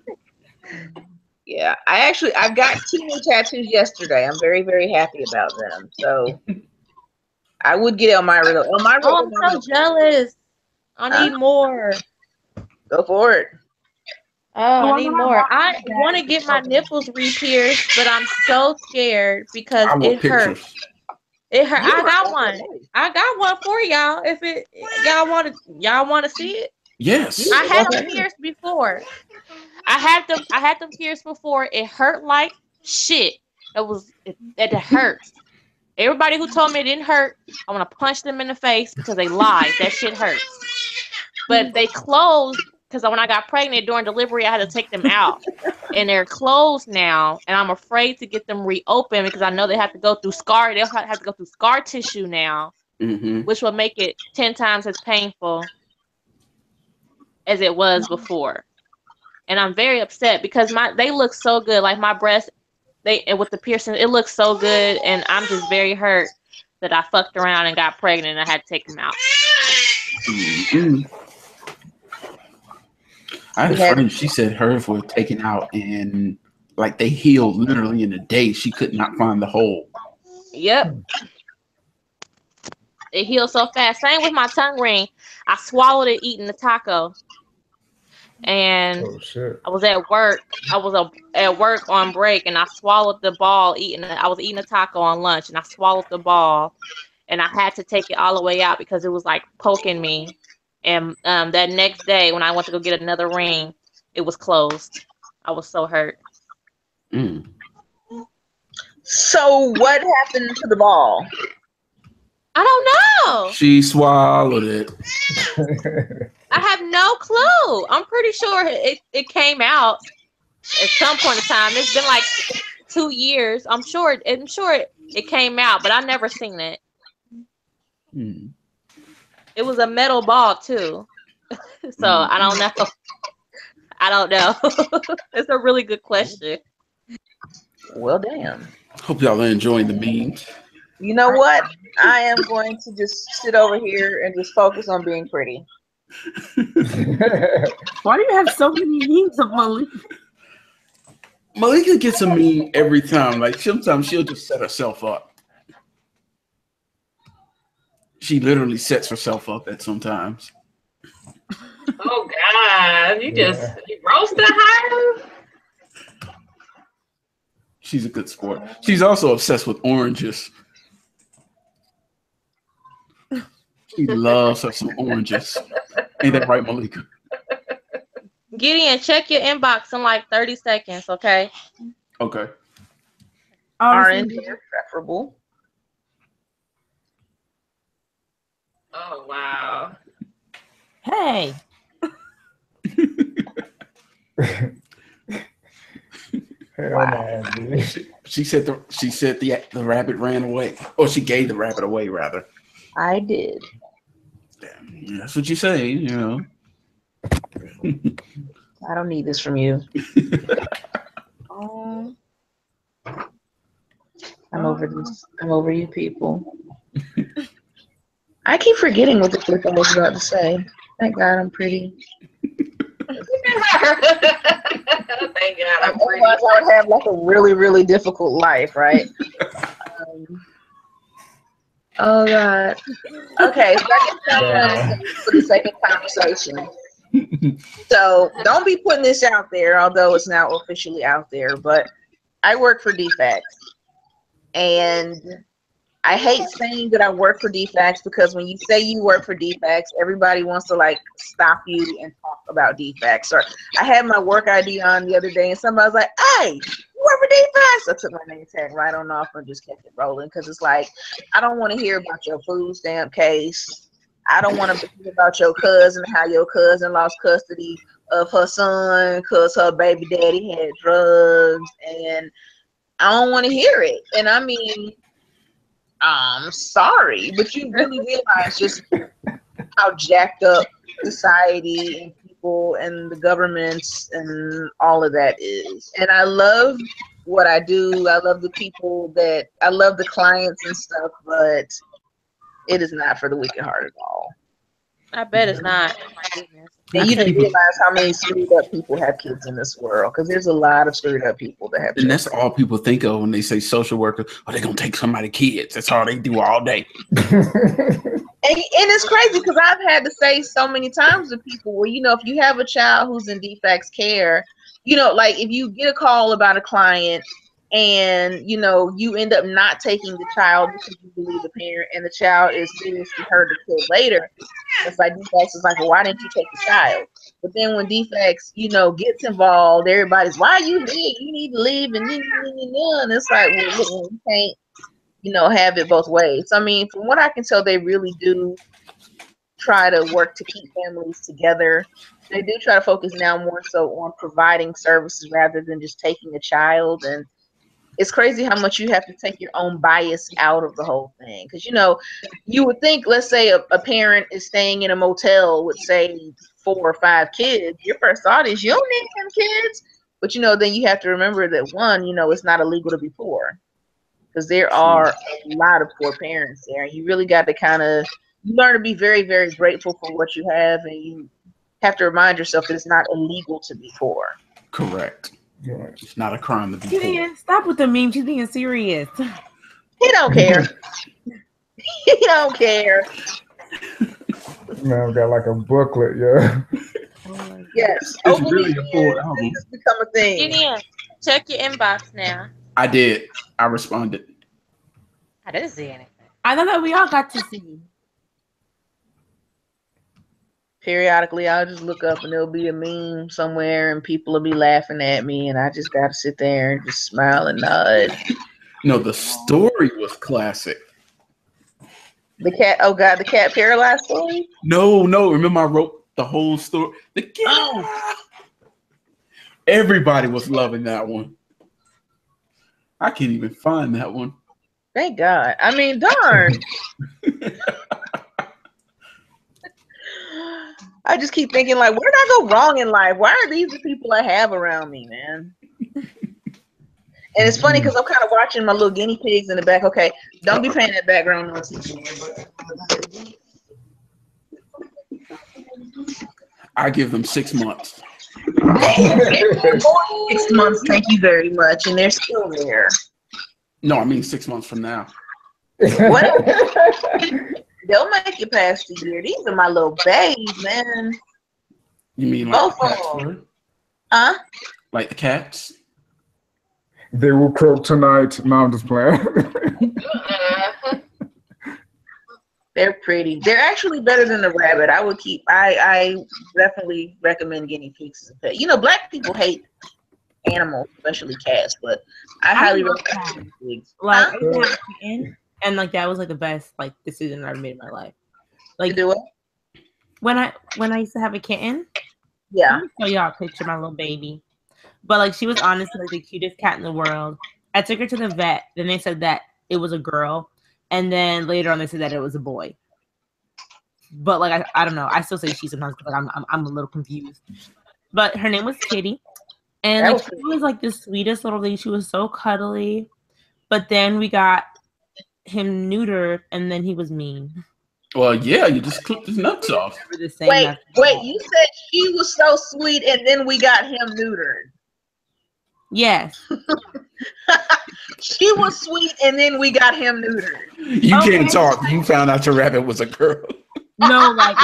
Yeah, I got 2 new tattoos yesterday. I'm very, very happy about them. So I would get Elmira though. Elmira. Oh, I'm so jealous. I need more. Go for it. Oh, I need more. I want to get my nipples re-pierced, but I'm so scared because it hurts. It hurt. I got one. I got one for y'all. If y'all want to see it? Yes. I had them pierced before. I had them pierced before. It hurt like shit. It hurts. Everybody who told me it didn't hurt, I want to punch them in the face because they lied. That shit hurts. But they closed because when I got pregnant during delivery, I had to take them out. And they're closed now. And I'm afraid to get them reopened because I know they have to go through scar. They'll have to go through scar tissue now, which will make it 10 times as painful as it was before. And I'm very upset because they look so good. Like my breasts, with the piercing, it looks so good. And I'm just very hurt that I fucked around and got pregnant and I had to take them out. I had a friend, she said hers were taken out and like they healed literally in a day. She could not find the hole. Yep. It healed so fast. Same with my tongue ring. I swallowed it eating the taco. and Oh shit. I was at work. I was at work on break, and I swallowed the ball. I was eating a taco on lunch, and I swallowed the ball, and I had to take it all the way out because it was like poking me. And that next day, when I went to go get another ring, it was closed. I was so hurt. Mm. So what happened to the ball? I don't know. She swallowed it. I have no clue. I'm pretty sure it came out at some point in time. It's been like 2 years. I'm sure it came out, but I never seen it. Hmm. It was a metal ball too. So I don't know. I don't know. It's a really good question. Well, damn. Hope y'all are enjoying the memes. You know what? I am going to just sit over here and just focus on being pretty. Why do you have so many memes of Malika? Malika gets a meme every time. Like sometimes she'll just set herself up. She literally sets herself up at sometimes. Oh God, you roasted her. She's a good sport. She's also obsessed with oranges. She loves her some oranges. Ain't that right, Malika? Gideon, check your inbox in like 30 seconds, okay? Okay. Orange is preferable. Oh wow. Hey. Hell no, dude. She said the rabbit ran away. Or she gave the rabbit away, rather. I did. Damn, that's what you say, you know. I don't need this from you. I'm over this. I'm over you people. I keep forgetting what the flip I was about to say. Thank God I'm pretty. Thank God I'm pretty. Otherwise, I would have like a really, really difficult life, right? Oh God. Okay, so I guess for the second conversation. So don't be putting this out there, although it's now officially out there. But I work for DFAX, and I hate saying that I work for DFAX because when you say you work for DFAX, everybody wants to like stop you and talk about DFAX. Or I had my work ID on the other day, and somebody was like, "Hey, you work for DFAX?" I took my name tag right on off and just kept it rolling because it's like I don't want to hear about your food stamp case. I don't want to hear about your cousin, how your cousin lost custody of her son because her baby daddy had drugs, and I don't want to hear it. And I mean, I'm sorry, but you really realize just how jacked up society and people and the governments and all of that is. And I love what I do. I love the people I love the clients and stuff, but it is not for the weak at heart at all. I bet it's not. My goodness. And you didn't realize how many screwed up people have kids in this world, because there's a lot of screwed up people that have kids. And that's all people think of when they say social workers. Oh, they're going to take somebody's kids. That's all they do all day. And it's crazy because I've had to say so many times to people, well, you know, if you have a child who's in DFAX care, you know, like if you get a call about a client and, you know, you end up not taking the child because you believe the parent and the child is seriously hurt or killed later, it's like DFAX is like, well, why didn't you take the child? But then when DFAX, you know, gets involved, everybody's, why you leave? You need to leave. And it's like, well, you can't, you know, have it both ways. I mean, from what I can tell, they really do try to work to keep families together. They do try to focus now more so on providing services rather than just taking a child. And it's crazy how much you have to take your own bias out of the whole thing. Because, you know, you would think, let's say a parent is staying in a motel with, say, 4 or 5 kids. Your first thought is, you don't need 10 kids. But, you know, then you have to remember that, one, you know, it's not illegal to be poor. Because there are a lot of poor parents there. And you really got to kind of learn to be very, very grateful for what you have. And you have to remind yourself that it's not illegal to be poor. Correct. Right. It's not a crime to be poor. Gideon, stop with the meme. She's being serious. He don't care. He don't care. Man, I've got like a booklet, yeah. Oh my Yes. It's really a full album. It's become a thing. Gideon, check your inbox now. I did. I responded. I didn't see anything. I thought that we all got to see. Periodically, I'll just look up and there'll be a meme somewhere and people will be laughing at me and I just got to sit there and just smile and nod. No, the story was classic. The cat, oh God, the cat paralyzed story? No. Remember I wrote the whole story? The cat. Oh. Everybody was loving that one. I can't even find that one. Thank God. I mean, darn. I just keep thinking, like, where did I go wrong in life? Why are these the people I have around me, man? And it's funny because I'm kind of watching my little guinea pigs in the back. Okay, don't be paying that background noise. I give them 6 months. 6 months, thank you very much. And they're still there. No, I mean 6 months from now. What? They'll make it past the year. These are my little babes, man. You mean like Both the cats of them. were? Huh? Like the cats? They will croak tonight. No, I'm just playing. They're pretty. They're actually better than the rabbit. I would keep. I definitely recommend guinea pigs as a pet. You know, black people hate animals, especially cats, but I highly recommend guinea pigs. Like, I used to have a kitten, and like that was like the best like decision I ever made in my life. Like, do it when I used to have a kitten. Yeah. Let me show y'all a picture of my little baby. But like she was honestly like the cutest cat in the world. I took her to the vet. Then they said that it was a girl, and then later on they said that it was a boy. But like I don't know. I still say she sometimes because like, I'm a little confused. But her name was Kitty, and like she was like the sweetest little thing. She was so cuddly. But then we got him neutered, and then he was mean. Well, yeah, you just clipped his nuts off. Wait, you said she was so sweet, and then we got him neutered. Yes. She was sweet, and then we got him neutered. You can't talk. You found out your rabbit was a girl. No, like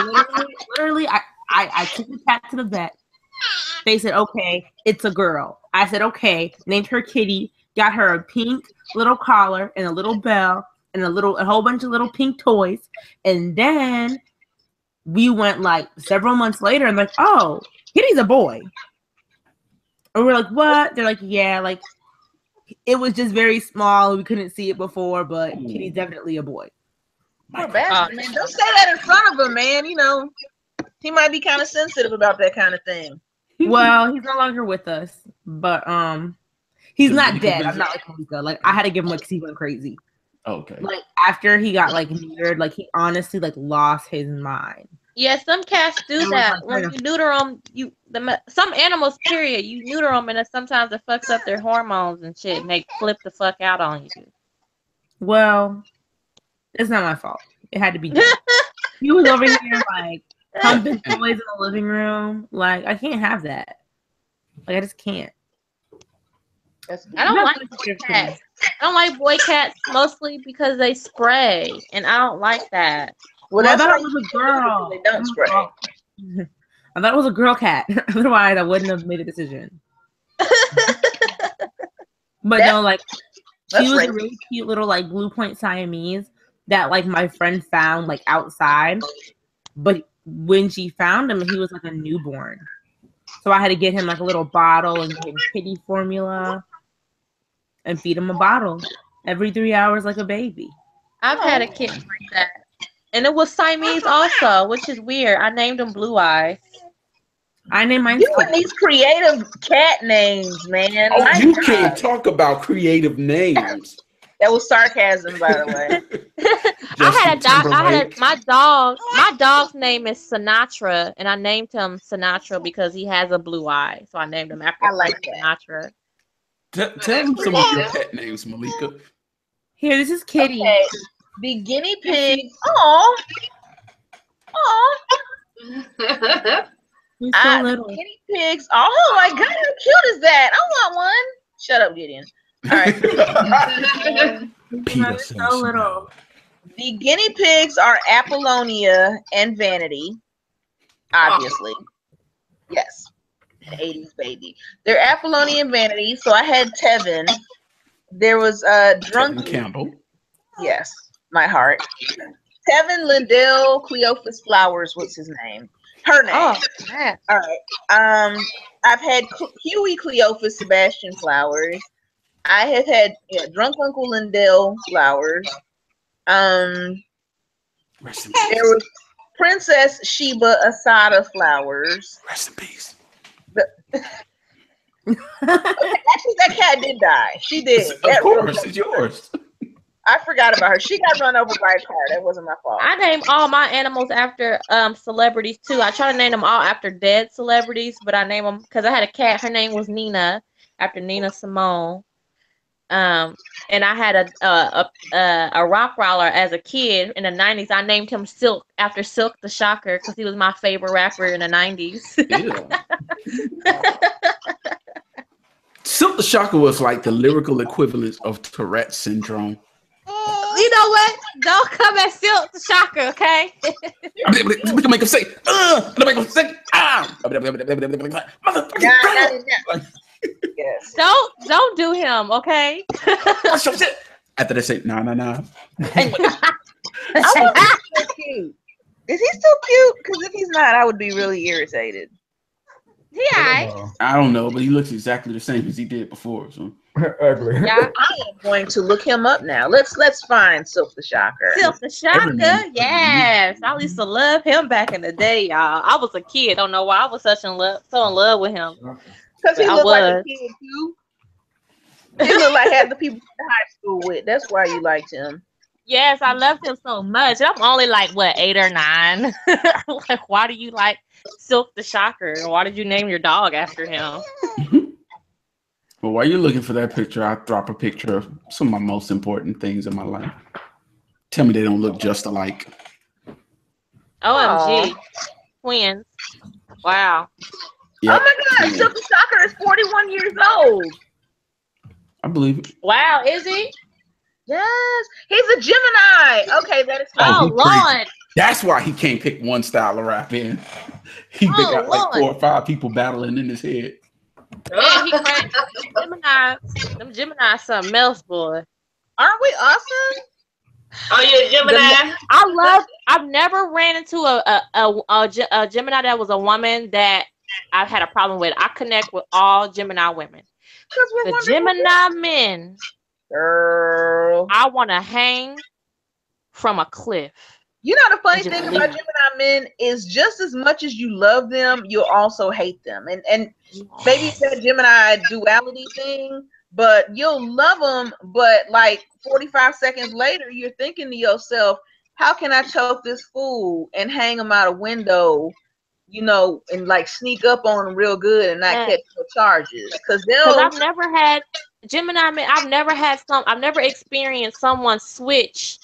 literally, I took the cat to the vet. They said, okay, it's a girl. I said, okay, named her Kitty, got her a pink little collar and a little bell and a whole bunch of little pink toys. And then we went like several months later and like, oh, Kitty's a boy. And we're like, what? They're like, yeah, like it was just very small. We couldn't see it before, but Kitty's definitely a boy. Poor bastard, man. Don't say that in front of him, man. You know, he might be kind of sensitive about that kind of thing. Well, he's no longer with us, but he's not dead. I'm not like Malika. Like I had to give him like because he went crazy. Okay. Like after he got like neutered, like he honestly like lost his mind. Yeah, some cats do that. When you neuter them, some animals, period, you neuter them, and sometimes it fucks up their hormones and shit, and they flip the fuck out on you. Well, it's not my fault. It had to be done. He was over here like pumping toys in the living room. Like I can't have that. Like I just can't. I don't like boy cats. I don't like boy cats mostly because they spray, and I don't like that. Well, I thought it was a girl. They don't spray. I thought it was a girl cat. Otherwise, I wouldn't have made a decision. But no, like she was a really cute little like blue point Siamese that like my friend found like outside. But when she found him, he was like a newborn. So I had to get him like a little bottle and give him kitty formula and feed him a bottle every 3 hours like a baby. I've had a kitten like that. And it was Siamese also, which is weird. I named him Blue Eyes. I named mine. You and these creative cat names, man. Oh, you can't talk about creative names. That was sarcasm, by the way. I had a dog. My dog's name is Sinatra, and I named him Sinatra because he has a blue eye. So I named him after Sinatra. Tell him some of your pet names, Malika. Here, this is Kitty. Okay. The guinea pigs. Oh. He's so little. Guinea pigs. Oh my God, how cute is that? I want one. Shut up, Gideon. All right. Peter so little. The guinea pigs are Apollonia and Vanity, obviously. Yes, an 80s baby. They're Apollonian Vanity. So I had Tevin. There was Kevin Drunky. Campbell. Yes, my heart. Tevin Lindell Cleophas Flowers was his name. Her name. Oh, man. All right. I've had Huey Cleophas Sebastian Flowers. I have had Drunk Uncle Lindell Flowers. Rest in There peace. was Princess Sheba Asada Flowers. Rest in peace. Actually, that cat did die. She did. Of course, it's yours. I forgot about her. She got run over by a car. That wasn't my fault. I name all my animals after celebrities too. I try to name them all after dead celebrities, but I name them because I had a cat. Her name was Nina, after Nina Simone. And I had a Rottweiler as a kid in the 90s. I named him Silk after Silk the Shocker because he was my favorite rapper in the 90s. Silk the Shocker was like the lyrical equivalent of Tourette syndrome. You know what? Don't come at Silk the Shocker, okay? We can make him say, make him say, motherfucking Yes. Don't do him, okay? After they say, nah. I wonder if he's still cute. Is he still cute? Because if he's not, I would be really irritated. Yeah. I don't know, but he looks exactly the same as he did before. So Ugly. Yeah. I am going to look him up now. Let's find Silk the Shocker. Silk the Shocker, yes. I used to love him back in the day, y'all. I was a kid. Don't know why I was so in love with him. Because he looked like a kid too. He looked like half the people in high school with. That's why you liked him. Yes, I loved him so much. I'm only like, what, 8 or 9? Like, why do you like Silk the Shocker? Why did you name your dog after him? Well, while you're looking for that picture, I'll drop a picture of some of my most important things in my life. Tell me they don't look just alike. OMG. Twins. Wow. Yep. Oh my God, Silk the Shocker is 41 years old. I believe it. Wow, is he? Yes, he's a Gemini. Okay, that is Oh, Lord. That's why he can't pick one style of rap in. He got like 4 or 5 people battling in his head. Yeah, he crazy. Them Gemini something else, boy. Aren't we awesome? Oh, you're a Gemini? I've never ran into a Gemini that was a woman that I've had a problem with. I connect with all Gemini women. The Gemini men, girl, I want to hang from a cliff. You know the funny thing about Gemini men is just as much as you love them, you'll also hate them. And maybe it's that Gemini duality thing, but you'll love them, but like 45 seconds later, you're thinking to yourself, how can I choke this fool and hang him out a window, you know, and like sneak up on him real good and not catch no charges? Because I've never had Gemini men, I've never experienced someone switch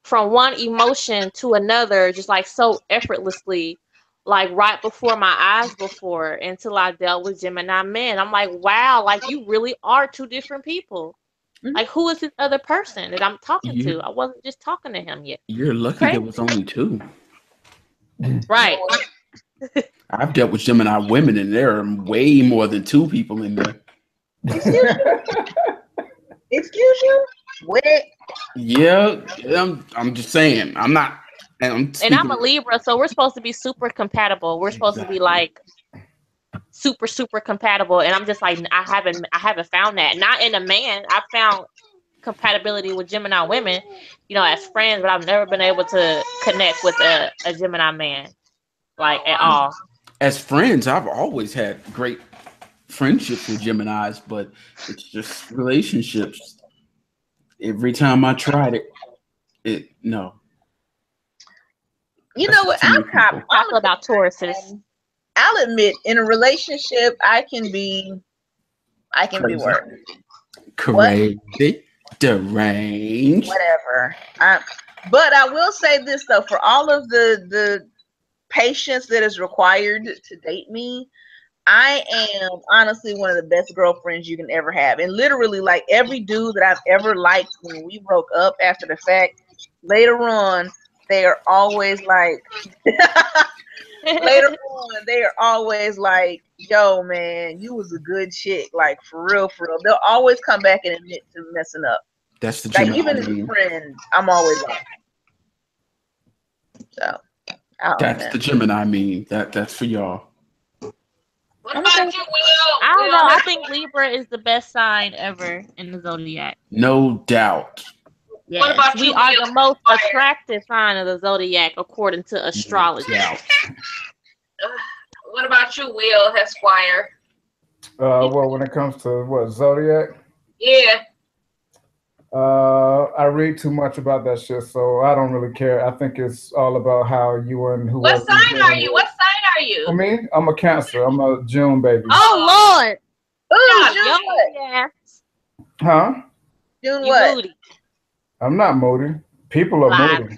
from one emotion to another just like so effortlessly, like right before my eyes before, until I dealt with Gemini men. I'm like, wow, like you really are 2 different people. Mm-hmm. Like, who is this other person that I'm talking to? I wasn't just talking to him yet. You're lucky there was only 2. Right. I've dealt with Gemini women and there are way more than 2 people in there. Excuse you? What? Yeah, I'm just saying. I'm not. And I'm a Libra, so we're supposed to be super compatible. We're supposed to be like super compatible, and I'm just like, I haven't found that. Not in a man. I found compatibility with Gemini women, you know, as friends, but I've never been able to connect with a Gemini man, like at all. As friends, I've always had great friendships with Geminis, but it's just relationships. Every time I tried it no. You know what? I'm about Tauruses. I'll admit, in a relationship, I can be worse. Crazy, deranged, whatever. But I will say this though: for all of the patience that is required to date me, I am honestly one of the best girlfriends you can ever have. And literally, like every dude that I've ever liked when we broke up after the fact, later on, they are always like, later on, they are always like, yo, man, you was a good chick. Like, for real, for real. They'll always come back and admit to messing up. That's the Like, Gemini even as a mean. friend, I'm always like, so. That's the Gemini mean. That's for y'all. What about you, Will? I don't know. I think Libra is the best sign ever in the zodiac. No doubt. Yes. What about we you, are Will? the most attractive sign of the zodiac according to astrology. What about you, Will Hesquire? Well, when it comes to what zodiac, Yeah. I read too much about that shit, so I don't really care. I think it's all about how you and whoever. What sign are you? What sign are you? For me, I'm a Cancer. I'm a June baby. Oh Lord! Ooh, June Yo, what? yeah. Huh? June You what? moody. I'm not moody. People are Live. moody.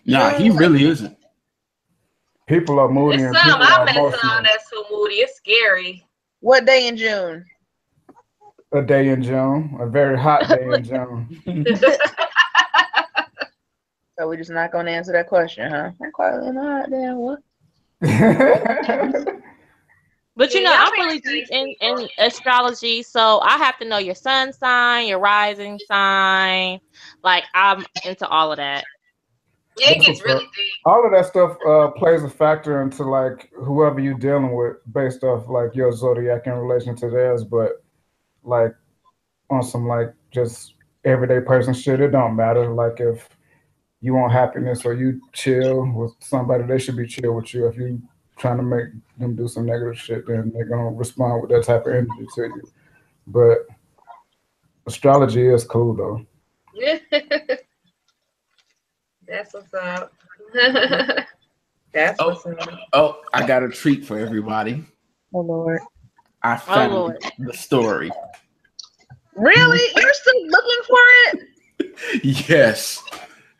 Nah, he really isn't. People are moody There's and some people I'm are messing emotional. on that's so moody. It's scary. What day in June? A day in June, a very hot day in June. So we're just not going to answer that question, huh? I'm quite not damn what? But you Yeah, know, y'all I'm be really deep nice in people. astrology, so I have to know your sun sign, your rising sign. Like I'm into all of that. Yeah, it gets really deep. All of that stuff plays a factor into like whoever you're dealing with based off like your zodiac in relation to theirs, but like on some like just everyday person shit, it don't matter. Like if you want happiness or you chill with somebody, they should be chill with you. If you trying to make them do some negative shit, then they're gonna respond with that type of energy to you. But astrology is cool though. That's what's up. That's what's up. Oh, I got a treat for everybody. Oh, Lord. I found Lord. the story. Really? You're still looking for it? Yes,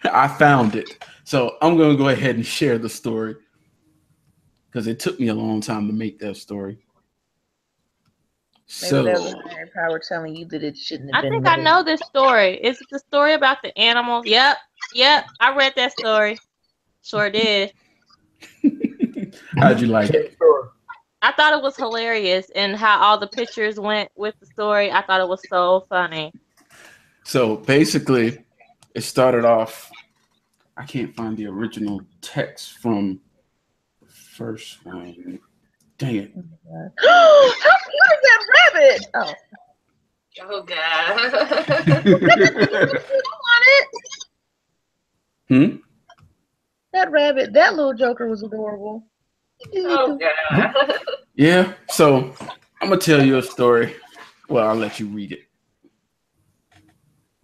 I found it. So I'm going to go ahead and share the story because it took me a long time to make that story. Maybe So that was higher power telling you that it shouldn't have I been think I made. know this story. Is it the story about the animals? Yep. I read that story. Sure did. how'd you like it? I thought it was hilarious and how all the pictures went with the story. I thought it was so funny. So basically, it started off. I can't find the original text from the first one. Dang it. How cute is that rabbit? Oh. Oh, God. I want it. That rabbit, that little joker was adorable. Oh, God. Yeah. So I'm gonna tell you a story. Well, I'll let you read it.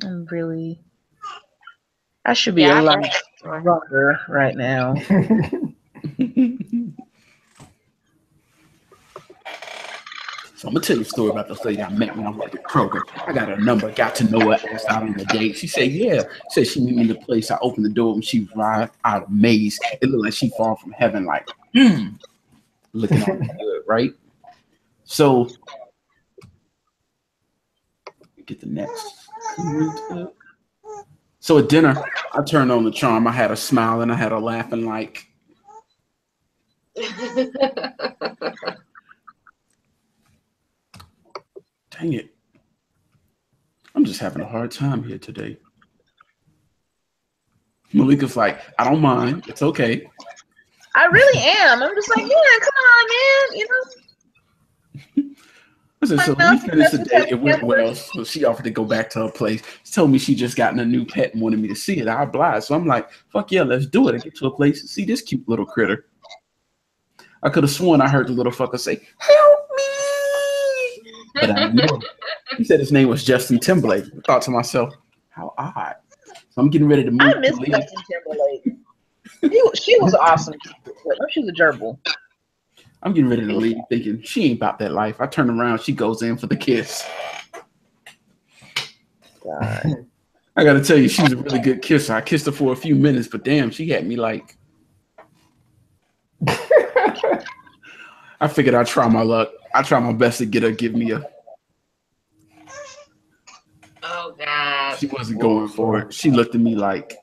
I'm really. I should be a lot stronger right now. So I'm gonna tell you a story about this lady I met when I worked at Kroger. I got her number, got to know her, asked out on the date. She said, yeah. Said she met me in the place. I opened the door and she was right out of maze. It looked like she fall from heaven, like, looking all good, right? So get the next. So at dinner, I turned on the charm. I had her smiling, I had her laughing like. Dang it. I'm just having a hard time here today. Malika's like, I don't mind. It's okay. I really am. I'm just like, yeah, come on, man. You know. I said, so we finished the day. It went well. So she offered to go back to her place. She told me she just gotten a new pet and wanted me to see it. I obliged. So I'm like, fuck yeah, let's do it. I get to a place and see this cute little critter. I could have sworn I heard the little fucker say, help me. But I knew him. He said his name was Justin Timberlake. I thought to myself, how odd. So I'm getting ready to move. I miss Justin Timberlake. She was awesome. She was a gerbil. I'm getting ready to leave thinking she ain't about that life. I turn around, she goes in for the kiss. God. I got to tell you, she's a really good kisser. I kissed her for a few minutes, but damn, she had me like. I figured I'd try my luck. I try my best to get her, give me a. Oh, God. She wasn't going for it. She looked at me like.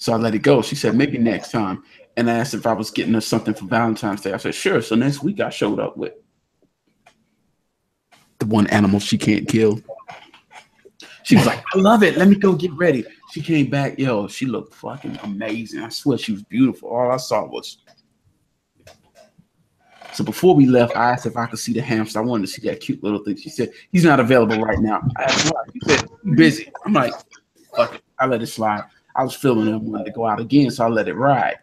So I let it go. She said, maybe next time. And I asked if I was getting her something for Valentine's Day. I said, sure. So next week I showed up with the one animal she can't kill. She was like, I love it. Let me go get ready. She came back. Yo, she looked fucking amazing. I swear she was beautiful. All I saw was. So before we left, I asked if I could see the hamster. I wanted to see that cute little thing. She said, he's not available right now. I asked why. She said, busy. I'm like, fuck it. I let it slide. I was feeling him, wanted to go out again, so I let it ride.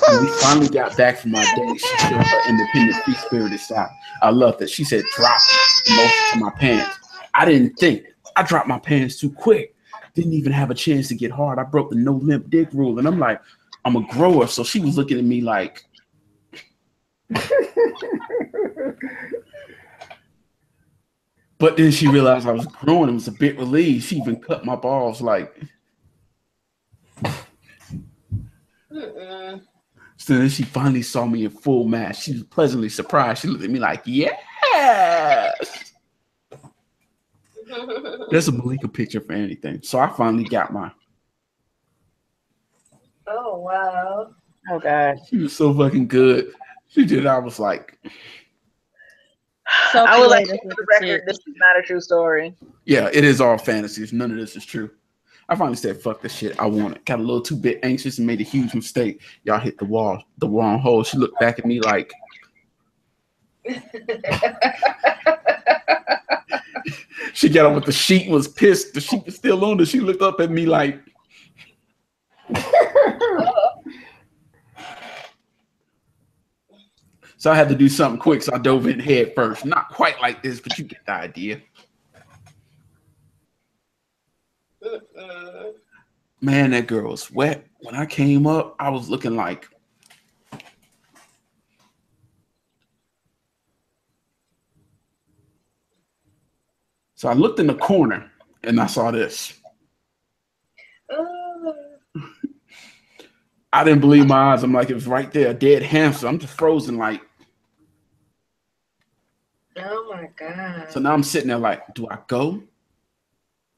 When we finally got back from our date, she showed her independent, free-spirited side. I loved it. She said, drop most of my pants. I didn't think. I dropped my pants too quick. Didn't even have a chance to get hard. I broke the no limp dick rule. And I'm like, I'm a grower. So she was looking at me like. But then she realized I was growing and was a bit relieved. She even cut my balls like. So then she finally saw me in full mass. She was pleasantly surprised. She looked at me like, yes. There's a Malika picture for anything. So I finally got mine. Oh, wow. Oh, God. She was so fucking good. She did. I was like. I would like to for the record, this is not a true story. Yeah, it is all fantasies. None of this is true. I finally said, fuck this shit. I want it. Got a little too bit anxious and made a huge mistake. Y'all hit the wall, the wrong hole. She looked back at me like. She got on with the sheet and was pissed. The sheet was still on her. She looked up at me like. So I had to do something quick. So I dove in head first. Not quite like this, but you get the idea. Man, that girl was wet. When I came up, I was looking like. So I looked in the corner and I saw this. I didn't believe my eyes. I'm like, it was right there, a dead hamster. I'm just frozen like. Oh my God. So now I'm sitting there like, do I go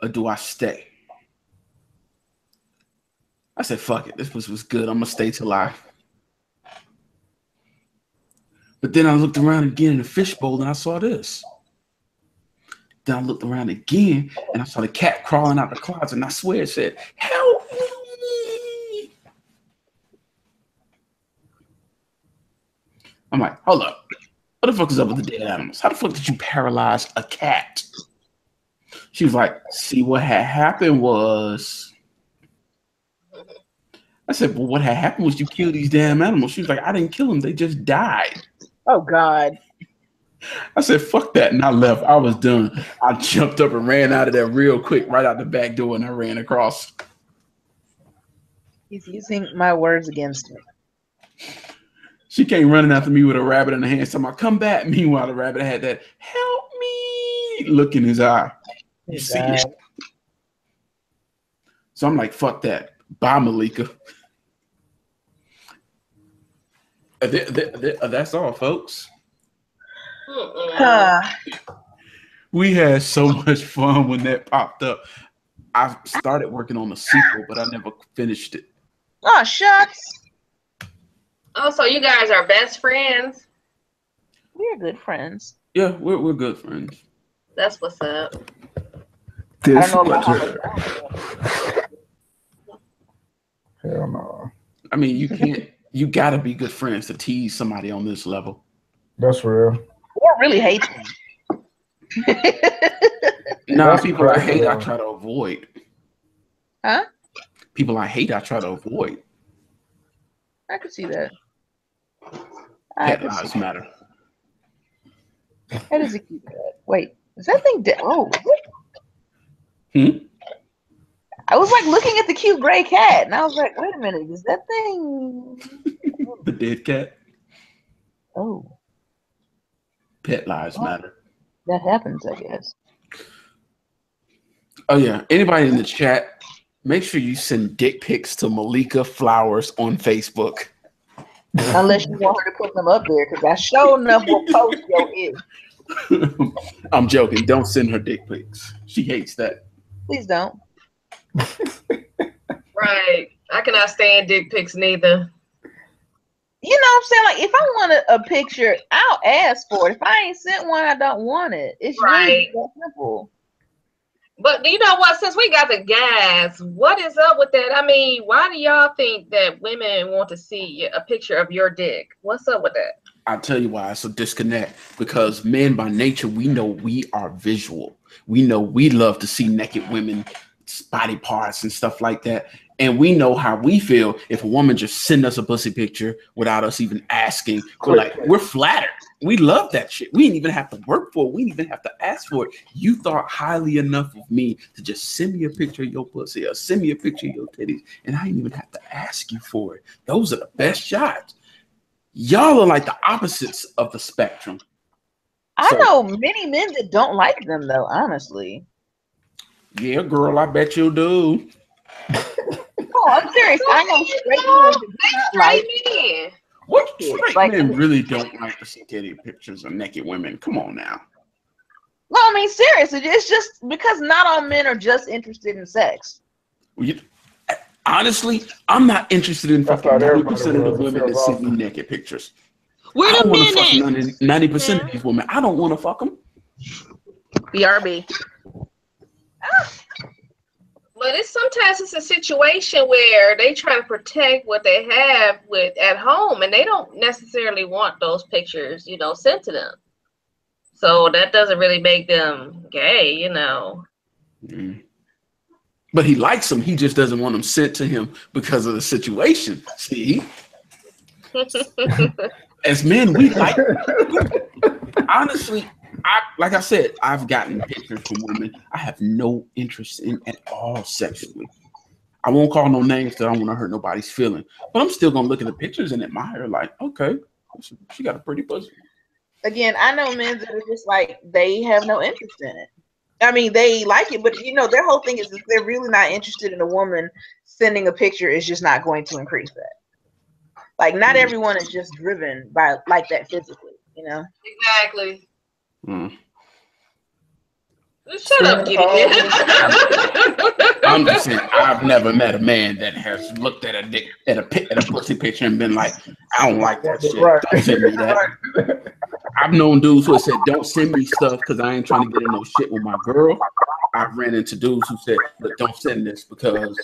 or do I stay? I said, fuck it. This was good. I'm going to stay till I. But then I looked around again in the fishbowl and I saw this. Then I looked around again and I saw the cat crawling out the closet and I swear it said, help me. I'm like, hold up. What the fuck is up with the dead animals? How the fuck did you paralyze a cat? She was like, see, what had happened was. I said, well, what had happened was you killed these damn animals. She was like, I didn't kill them. They just died. Oh, God. I said, fuck that. And I left. I was done. I jumped up and ran out of there real quick, right out the back door, and I ran across. He's using my words against me. She came running after me with a rabbit in her hand. So I come back. Meanwhile, the rabbit had that help me look in his eye. You see it? So I'm like, fuck that. Bye, Malika. That's all, folks. We had so much fun when that popped up. I started working on a sequel, but I never finished it. Oh, shucks. Oh, so you guys are best friends? We're good friends. Yeah, we're good friends. That's what's up. This I don't know about hell no. I mean, you can't. You gotta be good friends to tease somebody on this level. That's real. Or really hate them. Nah, people I hate, I try to avoid. Huh? People I hate, I try to avoid. I could see that. Pet lives matter. That is a cute cat. Wait, is that thing dead? Oh. I was like looking at the cute gray cat, and I was like, wait a minute, is that thing The dead cat? Oh. Pet lives matter. That happens, I guess. Oh yeah. Anybody in the chat, make sure you send dick pics to Malika Flowers on Facebook. Unless you want her to put them up there, because I sure enough will post your is. I'm joking. Don't send her dick pics. She hates that. Please don't. Right. I cannot stand dick pics neither. You know what I'm saying? Like, if I want a picture, I'll ask for it. If I ain't sent one, I don't want it. It's really that simple. But you know what? Since we got the gas, what is up with that? I mean, why do y'all think that women want to see a picture of your dick? What's up with that? I'll tell you why it's a disconnect. Because men by nature, we know we are visual. We know we love to see naked women, body parts and stuff like that. And we know how we feel if a woman just send us a pussy picture without us even asking. We're flattered. We love that shit. We didn't even have to work for it. We didn't even have to ask for it. You thought highly enough of me to just send me a picture of your pussy or send me a picture of your titties, and I didn't even have to ask you for it. Those are the best shots. Y'all are like the opposites of the spectrum. I know many men that don't like them, though, honestly. Yeah, girl, I bet you do. Oh, I'm serious. I know straight men that do not like men. What straight men really don't like to see titty pictures of naked women? Come on now. Well, I mean, seriously, it's just because not all men are just interested in sex. Honestly, I'm not interested in fucking 90% of the women that send me naked pictures. Where the men at? 90% of these women, I don't want to fuck them. BRB. But sometimes it's a situation where they try to protect what they have at home, and they don't necessarily want those pictures, sent to them. So that doesn't really make them gay, Mm. But he likes them. He just doesn't want them sent to him because of the situation. See? As men, we like honestly, like I said, I've gotten pictures from women I have no interest in at all sexually. I won't call no names because I don't want to hurt nobody's feeling. But I'm still gonna look at the pictures and admire, like, okay, she got a pretty pussy. Again, I know men that are just like, they have no interest in it. I mean, they like it, but their whole thing is if they're really not interested in a woman, sending a picture is just not going to increase that. Like, not everyone is just driven by like that physically, Exactly. Mm. Shut up, Gideon. I'm just saying, I've never met a man that has looked at a pussy picture and been like, I don't like that shit. Right. Don't send me that. I've known dudes who have said, don't send me stuff because I ain't trying to get in no shit with my girl. I've ran into dudes who said, look, don't send this because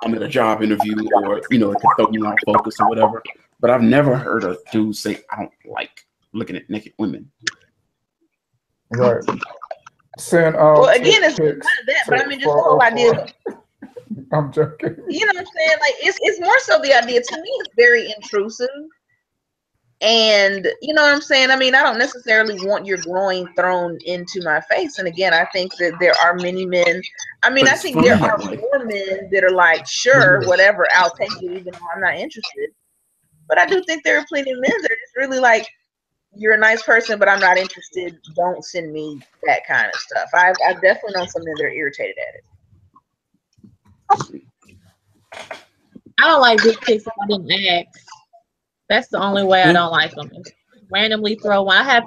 I'm at a job interview or, it could throw me off focus or whatever. But I've never heard a dude say, I don't like looking at naked women. Right. Well, again, it's not that, but I mean, just the whole idea. I'm joking. You know what I'm saying? Like, it's more so the idea. To me, it's very intrusive. And you know what I'm saying? I mean, I don't necessarily want your groin thrown into my face. And again, I think that there are many men. I mean, I think there are more men that are like, sure, whatever, I'll take it, even though I'm not interested. But I do think there are plenty of men that are just really like, you're a nice person, but I'm not interested. Don't send me that kind of stuff. I've definitely known some men that are irritated at it. I don't like big pics if I didn't ask. That's the only way I don't like them. Randomly throw one. I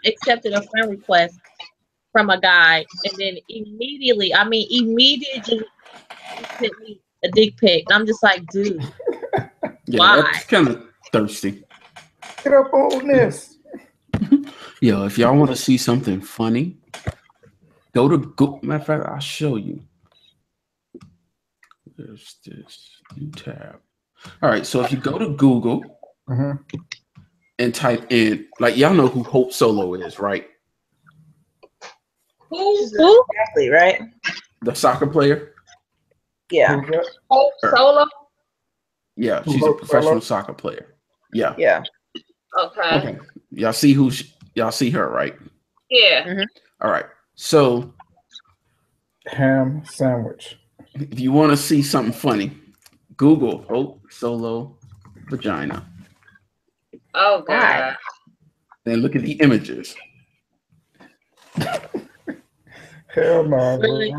accepted a friend request from a guy, and then immediately sent me a dick pic. I'm just like, dude, why? That's kind of thirsty. Get up on this. Yo, if y'all want to see something funny, go to Google. Matter of fact, I'll show you. There's this new tab. All right, so if you go to Google and type in, like, y'all know who Hope Solo is, right? Who? Exactly, right? The soccer player? Yeah. Hope Solo? Yeah, she's a professional soccer player. Yeah. Yeah. Okay. Y'all see y'all see her, right? Yeah. Mm-hmm. All right. So ham sandwich. If you want to see something funny, Google Hope Solo vagina. Oh God. Then look at the images. Hell no. Really?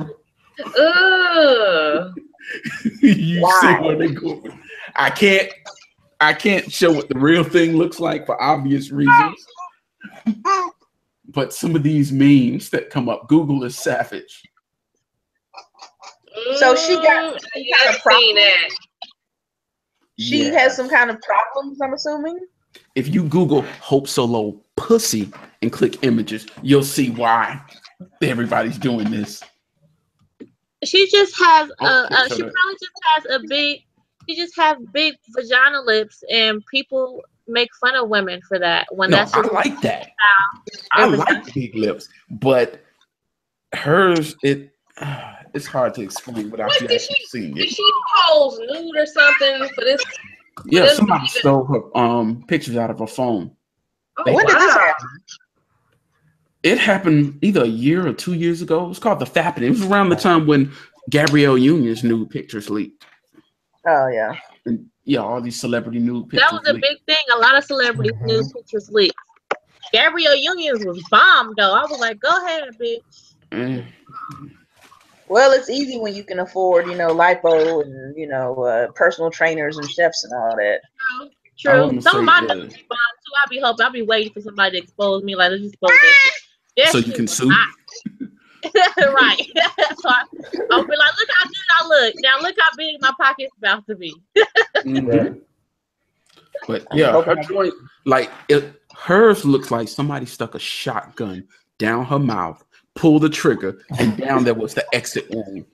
You see where they go. I can't show what the real thing looks like for obvious reasons. But some of these memes that come up, Google is savage. So she got seen that. She has some kind of problems, I'm assuming. If you Google Hope Solo pussy and click images, you'll see why everybody's doing this. She just has she probably just has a big. She just has big vagina lips, and people make fun of women for that. When that's just I like that. I like big lips, but hers it's hard to explain without you actually seeing it. Did she pose nude or something for this? Yeah, somebody stole her pictures out of her phone. Oh, when did this happen? It happened either a year or 2 years ago. It was called the Fapping. It was around the time when Gabrielle Union's nude pictures leaked. Oh yeah. And yeah, all these celebrity nude pictures. That was a big thing. A lot of celebrity nude pictures leaked. Gabrielle Union's was bomb though. I was like, go ahead, bitch. Well, it's easy when you can afford, lipo and personal trainers and chefs and all that. True. Some of my nudes be bomb too. I'll be waiting for somebody to expose me. Like, let's expose that shit. So you can sue. Right. So I'll be like, look how good I look. Now look how big my pocket's about to be. But yeah, her joint, hers looks like somebody stuck a shotgun down her mouth, pulled the trigger, and down there was the exit wound.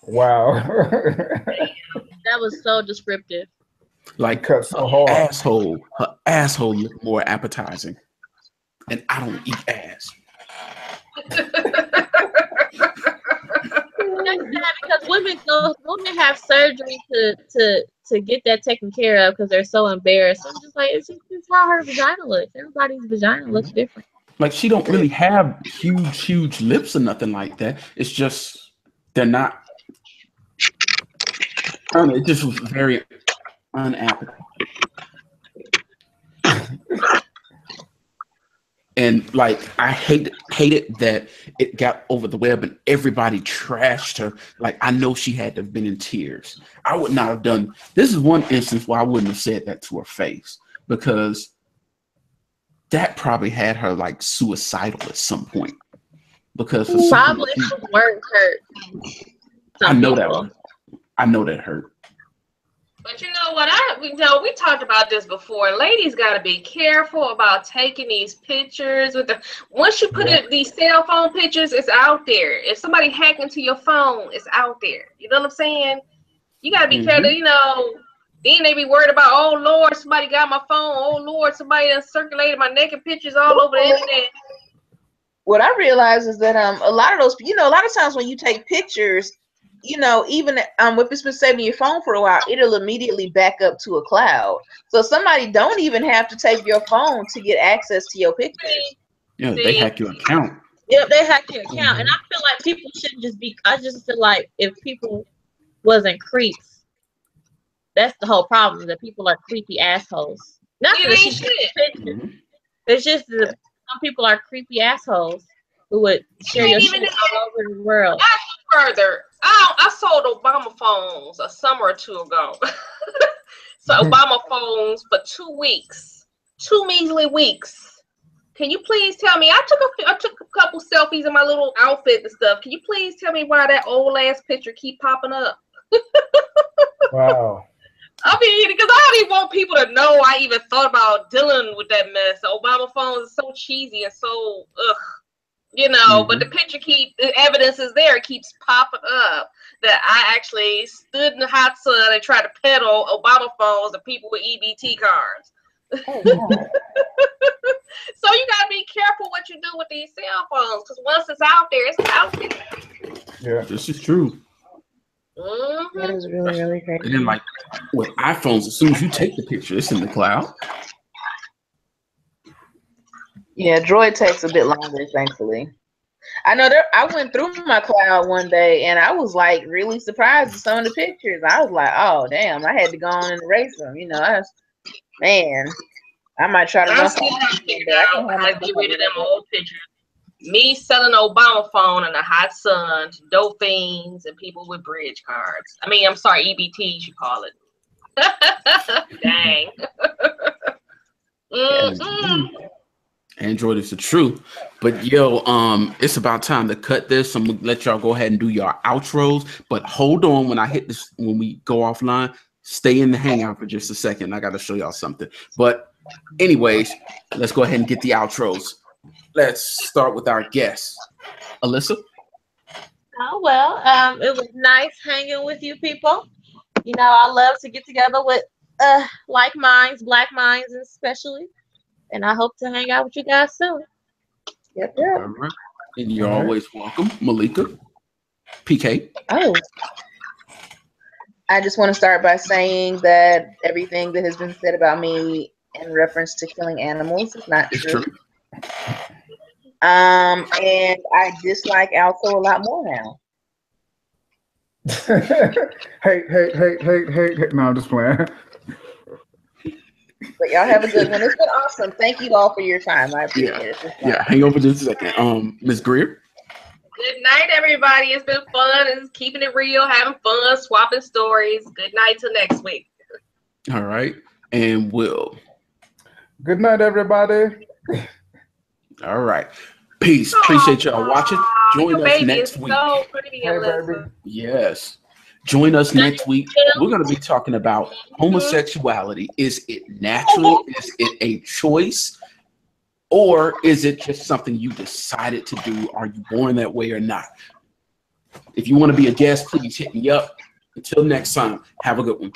Wow. That was so descriptive. Like cut so hard. Her asshole looked more appetizing. And I don't eat ass. Because women have surgery to get that taken care of because they're so embarrassed. I'm just like, it's how her vagina looks. Everybody's vagina looks different. Like she don't really have huge lips or nothing like that. It's just they're not. I don't know. It just was very unappetizing. And like I hated that it got over the web and everybody trashed her. Like I know she had to have been in tears. I would not have done. This is one instance where I wouldn't have said that to her face because that probably had her like suicidal at some point. Because probably words hurt. I know that hurt. But you know what? We talked about this before. Ladies got to be careful about taking these pictures with once you put these cell phone pictures, it's out there. If somebody hacked into your phone, it's out there. You know what I'm saying? You got to be careful. Then they be worried about, oh Lord, somebody got my phone. Oh Lord, somebody done circulated my naked pictures all over the internet. What I realize is that a lot of those, a lot of times when you take pictures, even if it's been saved in your phone for a while, it'll immediately back up to a cloud. So somebody don't even have to take your phone to get access to your pictures. Yeah, they hack your account. Yep, they hack your account. And I feel like people shouldn't just be, I just feel like if people wasn't creeps, that's the whole problem, that people are creepy assholes. Not that she pictures. It's just that some people are creepy assholes who would share your shit all over the world. Further, I sold Obama phones a summer or two ago. So Obama phones for 2 weeks, 2 measly weeks. Can you please tell me? I took a couple selfies in my little outfit and stuff. Can you please tell me why that old ass picture keep popping up? Wow. I mean, because I don't even want people to know I even thought about dealing with that mess. The Obama phones is so cheesy and so but the picture the evidence is there. It keeps popping up that I actually stood in the hot sun and tried to peddle Obama phones to people with EBT cards. So you gotta be careful what you do with these cell phones, because once it's out there, it's out there. Yeah, this is true. That is really, really crazy. And then, like with iPhones, as soon as you take the picture, it's in the cloud. Yeah, Droid takes a bit longer, thankfully. I know I went through my cloud one day and I was like really surprised at some of the pictures. I was like, oh damn, I had to go on and erase them. I might try to I get rid of them old pictures. Me selling an Obama phone in the hot sun to dope fiends and people with bridge cards. I'm sorry, EBTs you call it. Dang. Android is the truth. But it's about time to cut this. I'm gonna let y'all go ahead and do your outros. But hold on, when we go offline, Stay in the hangout for just a second. I got to show y'all something. But anyways, let's go ahead and get the outros. Let's start with our guests. Alyssa? Oh, well, it was nice hanging with you people. You know, I love to get together with like minds, black minds especially. And I hope to hang out with you guys soon. Yep. All right. And you're always welcome. Malika? PK? Oh. I just want to start by saying that everything that has been said about me in reference to killing animals is not true. And I dislike Alto a lot more now. Hey. No, I'm just playing. But y'all have a good one. It's been awesome. Thank you all for your time. I appreciate it. Yeah, hang over just a second. Ms. Grier? Good night, everybody. It's been fun. It's keeping it real, having fun, swapping stories. Good night till next week. All right. And Will? Good night, everybody. All right. Peace. Appreciate y'all watching. Join us next week. So pretty, Hey, baby. Yes. Join us next week. We're going to be talking about homosexuality. Is it natural? Is it a choice? Or is it just something you decided to do? Are you born that way or not? If you want to be a guest, please hit me up. Until next time, have a good one.